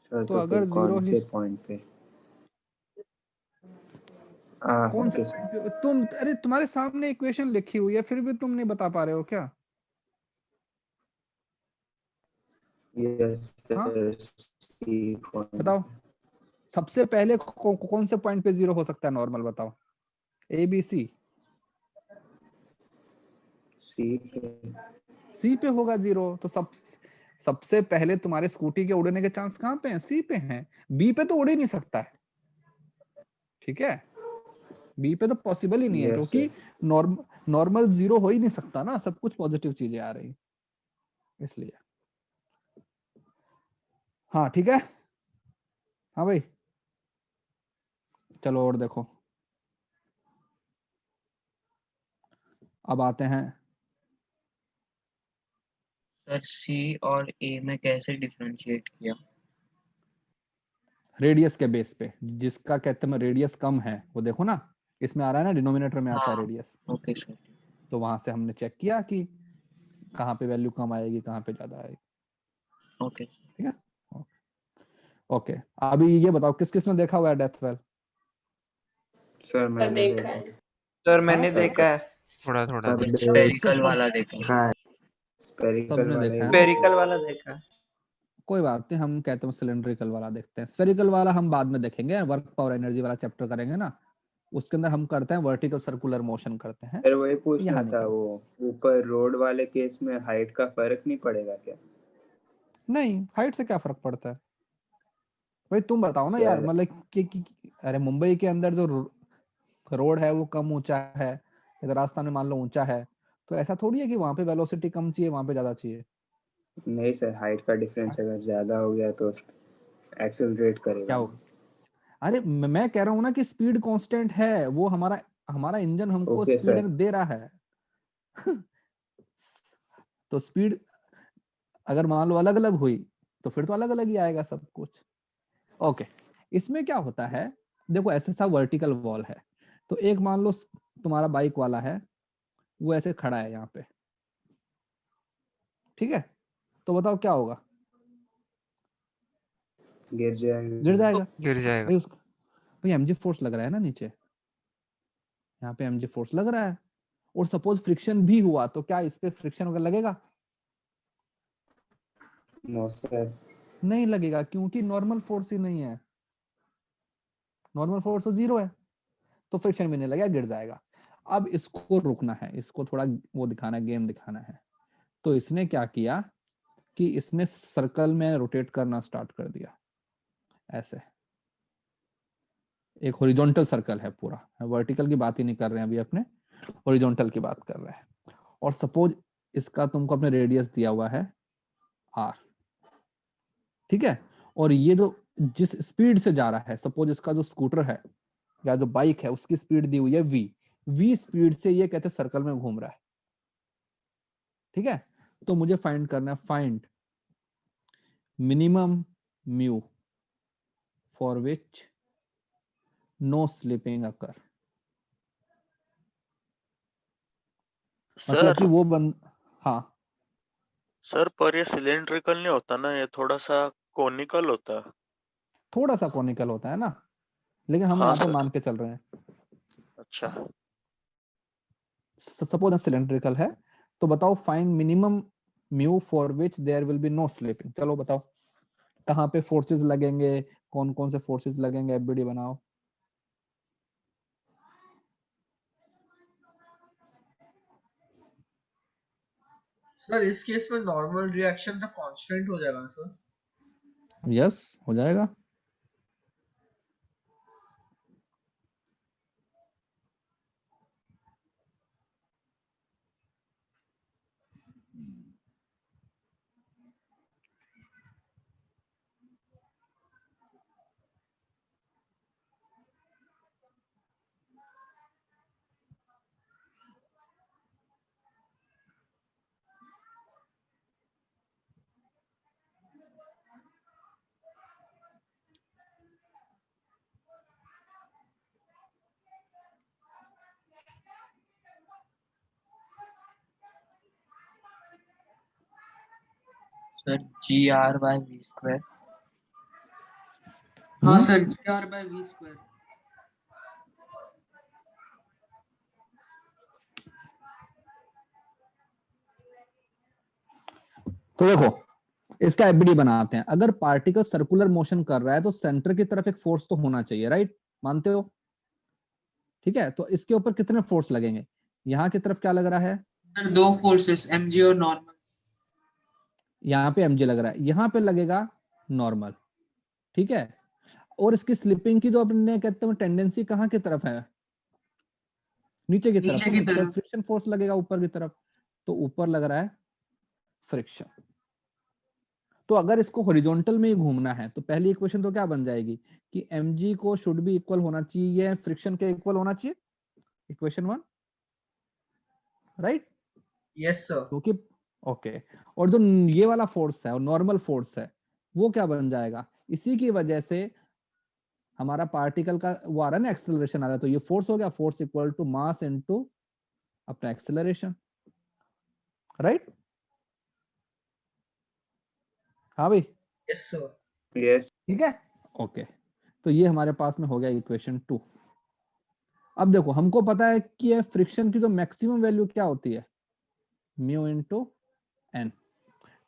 सर तो तो अगर फिर कौन 0 ही से पॉइंट पे कौन सा, तुम अरे तुम्हारे सामने इक्वेशन लिखी हुई है फिर भी तुम नहीं बता पा रहे हो क्या? यस हाँ सर। बताओ, सबसे पहले कौन से पॉइंट पे 0 हो सकता है नॉर्मल, बताओ, ए बी सी, सी पे होगा 0, तो सबसे पहले तुम्हारे स्कूटी के उड़ने के चांस कहाँ पे हैं, सी पे हैं, बी पे तो उड़ ही नहीं सकता है, ठीक है, बी पे तो पॉसिबल ही नहीं है, Yes, क्योंकि नॉर्मल जीरो हो ही नहीं सकता ना, सब कुछ पॉजिटिव चीजें आ रही, इसलिए। हाँ ठीक है, हाँ भाई चलो और देखो, अब आते हैं सर सी और ए में कैसे डिफरेंशिएट किया? रेडियस के बेस पे, जिसका कहते हैं रेडियस कम है वो देखो ना, इसमें आ रहा है ना, डिनोमिनेटर में आता है हाँ रेडियस, ओके सर। तो वहां से हमने चेक किया कि कहाँ पे वैल्यू कम आएगी, कहाँ पे ज्यादा आएगी। ओके ठीक है, ओके। अभी ये बताओ किस किस ने देखा हुआ है डेथ वेल? सर मैंने देखा देखा है। सर मैंने हाँ? देखा है। थोड़ा थोड़ा सब देखा। स्पेरिकल सब वाला देखा। हाँ स्पेरिकल सबने वाला देखा है ही ना? स्पेरिकल वाला देखा है। कोई बात नहीं, हम कहते हैं सिलेंड्रिकल वाला देखते हैं। स्फेरिकल वाला हम बाद में देखेंगे, वर्क पावर एनर्जी वाला चैप्टर करेंगे ना, उसके अंदर हम करते हैं वर्टिकल सर्कुलर मोशन करते हैं, सर वही पूछना यहाँ नहीं था, करते। वो ऊपर रोड वाले केस में हाइट का फर्क नहीं पड़ेगा क्या? नहीं, हाइट से क्या फर्क पड़ता है भाई, तुम बताओ ना यार, सर मतलब कि अरे मुंबई के अंदर जो रोड है वो कम ऊंचा है, इधर राजस्थान में मान लो ऊंचा है, तो ऐसा थोड़ी है कि वहां पे वेलोसिटी कम चाहिए वहां पे ज्यादा चाहिए। नहीं सर, हाइट का डिफरेंस अगर ज्यादा हो गया तो एक्सेलरेट करेगा क्या ना। होगा? अरे मैं कह रहा हूँ ना कि स्पीड कांस्टेंट है, वो हमारा हमारा इंजन हमको ओके स्पीड सर। दे रहा है तो स्पीड अगर मान लो अलग अलग हुई तो फिर तो अलग अलग ही आएगा सब कुछ। ओके, इसमें क्या होता है, देखो ऐसे सा वर्टिकल वॉल है, तो एक मान लो तुम्हारा बाइक वाला है, वो ऐसे खड़ा है यहाँ पे, ठीक है, तो बताओ क्या होगा? गिर जाएगा। गिर जाएगा गिर जाएगा। भाई, उसको भाई एमजी फोर्स लग रहा है ना नीचे, यहाँ पे एमजी फोर्स लग रहा है, और सपोज फ्रिक्शन भी हुआ तो क्या इस पे फ्रिक्शन वगैरह लगेगा? No sir. नहीं लगेगा, क्योंकि नॉर्मल फोर्स ही नहीं है, नॉर्मल फोर्स तो जीरो है, तो फ्रिक्शन भी नहीं लगेगा, गिर जाएगा। अब इसको रुकना है, इसको थोड़ा वो दिखाना है, गेम दिखाना है, तो इसने क्या किया कि इसने सर्कल में रोटेट करना स्टार्ट कर दिया ऐसे, एक हॉरिजॉन्टल सर्कल है पूरा, वर्टिकल की बात ही नहीं कर रहे हैं अभी, अपने हॉरिजॉन्टल की बात कर रहे हैं। और सपोज इसका तुमको अपने रेडियस दिया हुआ है आर, ठीक है, और ये जो जिस स्पीड से जा रहा है, सपोज इसका जो स्कूटर है या जो बाइक है उसकी स्पीड दी हुई है वी स्पीड से ये कहते सर्कल में घूम रहा है, ठीक है। तो मुझे फाइंड करना है, find minimum mu for which no slipping occur, मतलब सर कि वो हाँ सर पर ये सिलेंड्रिकल नहीं होता ना, ये थोड़ा सा कोनिकल होता है। थोड़ा सा कॉनिकल होता है ना, लेकिन हम हाँ यहाँ पे सर। मान के चल रहे हैं, अच्छा सपोज सिलेंड्रिकल है, तो बताओ find minimum mu for which there will be no slipping. चलो बताओ कहाँ पे फोर्सेस लगेंगे, कौन कौन से फोर्सेस लगेंगे, एफबीडी बनाओ। सर इस केस में नॉर्मल रिएक्शन तो कांस्टेंट हो जाएगा सर। यस हो जाएगा। Sir GR/v²। हाँ सर, GR/v²। तो देखो इसका एफबीडी बनाते हैं, अगर पार्टिकल सर्कुलर मोशन कर रहा है तो सेंटर की तरफ एक फोर्स तो होना चाहिए, राइट, मानते हो? ठीक है, तो इसके ऊपर कितने फोर्स लगेंगे? यहाँ की तरफ क्या लग रहा है? सर दो फोर्सेस, एमजी और नॉर्मल। यहाँ पे एमजी लग रहा है, यहाँ पे लगेगा नॉर्मल, ठीक है। और इसकी स्लिपिंग की जो अपने कहते हैं टेंडेंसी कहाँ की तरफ है? नीचे की तरफ, नीचे की तरफ। फ्रिक्शन फोर्स लगेगा ऊपर की तरफ, तो ऊपर लग रहा है फ्रिक्शन। तो अगर इसको हॉरिजॉन्टल में ही घूमना है तो पहली इक्वेशन तो क्या बन जाएगी कि mg को शुड बी इक्वल होना चाहिए फ्रिक्शन के इक्वल होना चाहिए, इक्वेशन 1, राइट? Yes sir. क्योंकि ओके, और जो ये वाला फोर्स है और नॉर्मल फोर्स है वो क्या बन जाएगा, इसी की वजह से हमारा पार्टिकल का वो आ रहा है ना एक्सेलरेशन आ रहा है, तो ये फोर्स हो गया, force equal to mass into अपना एक्सेलरेशन, राइट? हाँ भाई, यस सर। यस ठीक है, ओके। तो ये हमारे पास में हो गया इक्वेशन 2। अब देखो हमको पता है कि फ्रिक्शन की जो मैक्सिमम वैल्यू क्या होती है, म्यू इनटू एन।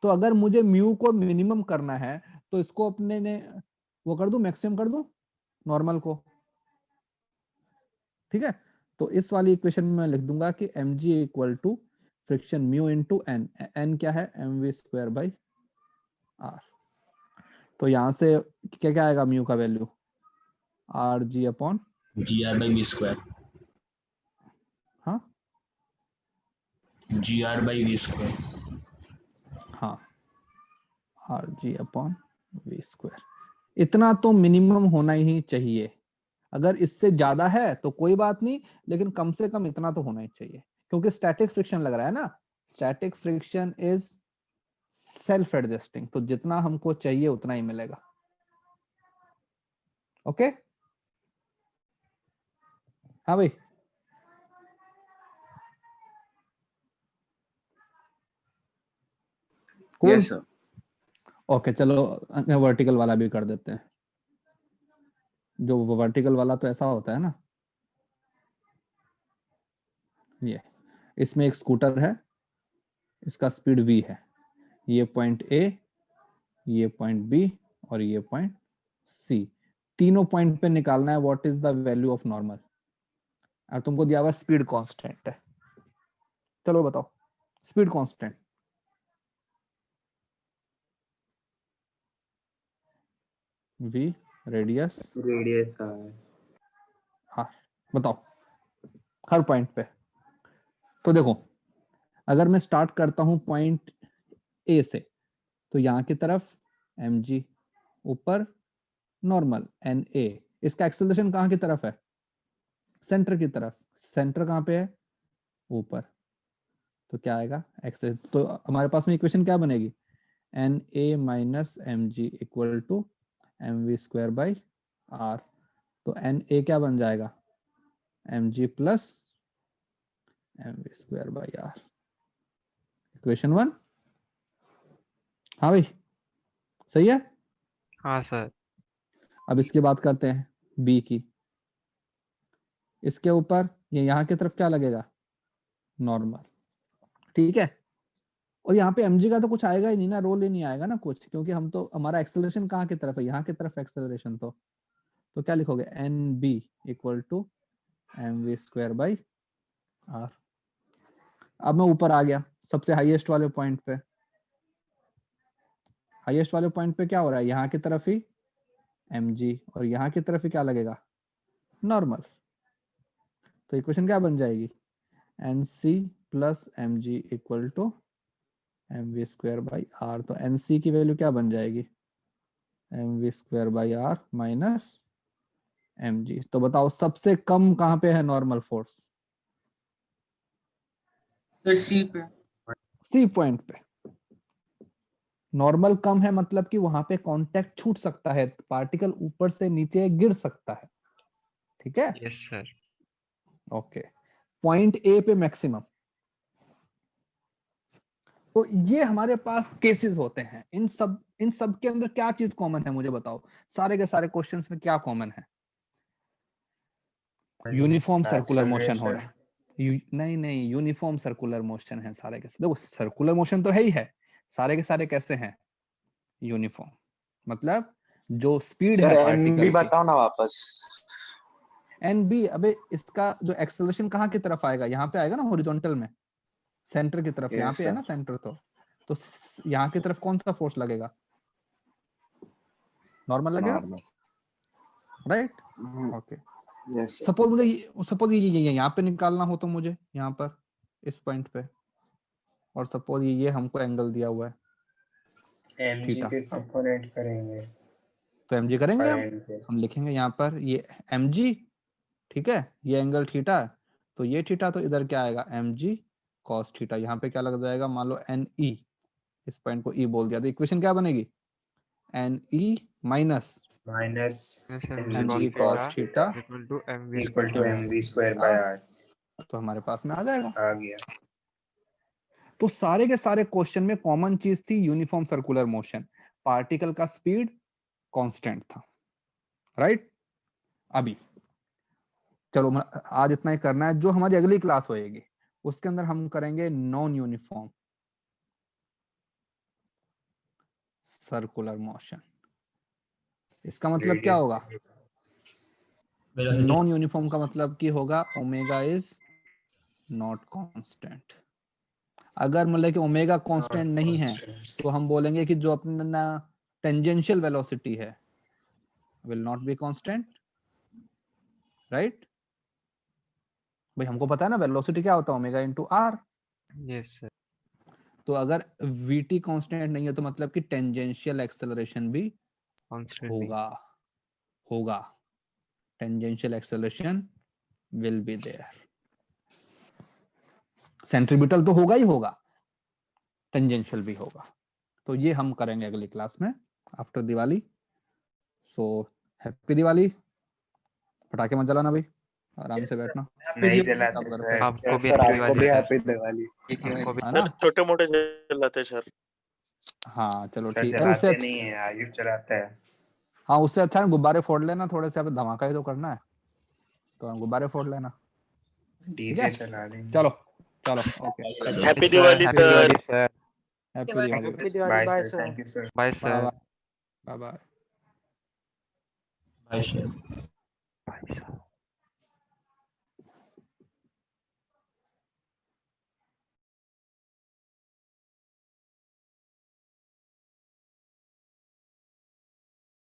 तो अगर मुझे म्यू को मिनिमम करना है तो इसको अपने ने वो कर दूं, मैक्सिमम कर दूं नॉर्मल को, ठीक है? तो इस वाली इक्वेशन में मैं लिख दूंगा कि mg equal to friction mu into N, N क्या है mv स्क्वायर बाई आर। तो यहां से क्या क्या आएगा म्यू का value, are G upon GR/V², हाँ GR/V²। हाँ, R G upon V square. इतना तो मिनिमम होना ही चाहिए, अगर इससे ज्यादा है तो कोई बात नहीं, लेकिन कम से कम इतना तो होना ही चाहिए, क्योंकि स्टैटिक फ्रिक्शन लग रहा है ना, static friction is self adjusting, तो जितना हमको चाहिए उतना ही मिलेगा। ओके, हाँ भाई, कूल। Yes sir. ओके चलो वर्टिकल वाला भी कर देते हैं। जो वर्टिकल वाला तो ऐसा होता है ना, ये इसमें एक स्कूटर है, इसका स्पीड v है, ये पॉइंट A, ये पॉइंट B और ये पॉइंट C, तीनों पॉइंट पे निकालना है what is the value of normal. और तुमको दिया हुआ स्पीड कांस्टेंट है, चलो बताओ speed constant. v radius radius r, बताओ हर पॉइंट पे। तो देखो अगर मैं स्टार्ट करता हूं पॉइंट A से, तो यहां की तरफ mg, ऊपर नॉर्मल na, इसका एक्सेलरेशन कहां की तरफ है, सेंटर की तरफ। सेंटर कहां पे है, ऊपर, तो क्या आएगा एक्सेलरेशन। तो हमारे पास में इक्वेशन क्या बनेगी, N A minus M G equal to M V square by R. तो एन ए क्या बन जाएगा, M G plus M V square by R, equation 1। हाँ भाई, सही है। हाँ सर। अब इसकी बात करते हैं बी की। इसके ऊपर ये यहाँ की तरफ क्या लगेगा, नॉर्मल, ठीक है। और यहाँ पे mg का तो कुछ आएगा ही नहीं ना, रोल ही नहीं आएगा ना कुछ, क्योंकि हम तो हमारा एक्सेलरेशन कहाँ की तरफ है, यहाँ की तरफ एक्सेलरेशन। तो क्या लिखोगे, N B equal to M V square by R. अब मैं ऊपर आ गया सबसे हाईएस्ट वाले पॉइंट पे। हाईएस्ट वाले पॉइंट पे क्या हो रहा है, यहाँ की तरफ ही mg और यहाँ की तरफ ही क्या लगेगा, नॉर्मल। तो इक्वेशन क्या बन जाएगी, N C plus M G equal to M V square by R. तो एन सी की वैल्यू क्या बन जाएगी, M V square by R minus M G. तो बताओ सबसे कम कहां पे है नॉर्मल फोर्स, फिर सी पे। सी पॉइंट पे। नॉर्मल कम है मतलब कि वहां पे कांटेक्ट छूट सकता है, पार्टिकल ऊपर से नीचे गिर सकता है, ठीक है। Yes sir. Okay, point A पे मैक्सिमम। तो ये हमारे पास केसेस होते हैं। इन सब के अंदर क्या चीज कॉमन है मुझे बताओ, सारे के सारे क्वेश्चंस में क्या कॉमन है, यूनिफॉर्म सर्कुलर मोशन हो रहा है। नहीं यूनिफॉर्म सर्कुलर मोशन है सारे के। देखो सर्कुलर मोशन तो है ही है, सारे के सारे कैसे हैं, यूनिफॉर्म। मतलब जो स्पीड है सर एन पार्टिकल भी की, बताओ ना वापस। N B. अबे इसका जो एक्सेलरेशन कहाँ की तरफ आएगा, यहाँ पे आएगा ना हॉरिजॉन्टल में, सेंटर की तरफ। यहाँ यस पे है सर। ना सेंटर, तो यहाँ की तरफ कौन सा फोर्स लगेगा, नॉर्मल लगेगा, normal. Right. Okay, yes sir. Suppose ये यहाँ पे निकालना हो तो मुझे यहाँ पर इस पॉइंट पे, और सपोज ये हमको एंगल दिया हुआ है एमजी थीटा, के कंपोनेंट करेंगे तो एमजी करेंगे एंड पे। हम लिखेंगे यहाँ पर ये mg, ठीक है, ये एंगल थीटा है, तो ये थीटा, तो इधर क्या आएगा mg cos थीटा, यहाँ पे क्या लग जाएगा, मान लो ne, इस पॉइंट को e बोल दिया, तो इक्वेशन क्या बनेगी, ne minus minus mg cos theta equal to mv equal to mv square by r तो हमारे पास में आ जाएगा। आ गया। तो सारे के सारे क्वेश्चन में कॉमन चीज थी यूनिफॉर्म सर्कुलर मोशन, पार्टिकल का स्पीड कांस्टेंट था, राइट। अभी चलो आज इतना ही करना है, जो हमारी अगली क्लास होएगी उसके अंदर हम करेंगे नॉन यूनिफॉर्म सर्कुलर मोशन। इसका मतलब क्या होगा, नॉन यूनिफॉर्म का मतलब कि होगा ओमेगा इज नॉट कांस्टेंट। अगर मतलब कि ओमेगा कांस्टेंट नहीं है तो हम बोलेंगे कि जो अपना टेंजेंशियल वेलोसिटी है will not be constant, right. भाई हमको पता है ना वेलोसिटी क्या होता है, omega into R. Yes sir. तो अगर vt कांस्टेंट नहीं है तो मतलब कि टेंजेंशियल एक्सेलरेशन भी कांस्टेंट होगा tangential acceleration will be there. Centripetal तो होगा ही होगा, टेंजेंशियल भी होगा। तो ये हम करेंगे अगली क्लास में after Diwali. So happy Diwali, पटाखे मत जलाना भाई, आराम से बैठना। नहीं जलाते अब सर। आपको भी सर हैप्पी आपको भी दिवाली सर। हैप्पी दिवाली। आपको भी है ना, सर छोटे मोटे चलाते सर। हाँ चलो सर ठीक है। उससे जलाते नहीं है, आयुष चलाता है। हाँ उससे अच्छा है गुब्बारे फोड़ लेना थोड़े से, अब धमाका ही तो करना है तो गुब्बारे फोड़ लेना, ठीक डीजे है। चला देंगे। चलो चलो okay, happy Diwali happy sir. Diwali sir. Happy Diwali. Diwali, bye sir, thank you sir. Bye bye sir. Bye bye. Bye sir.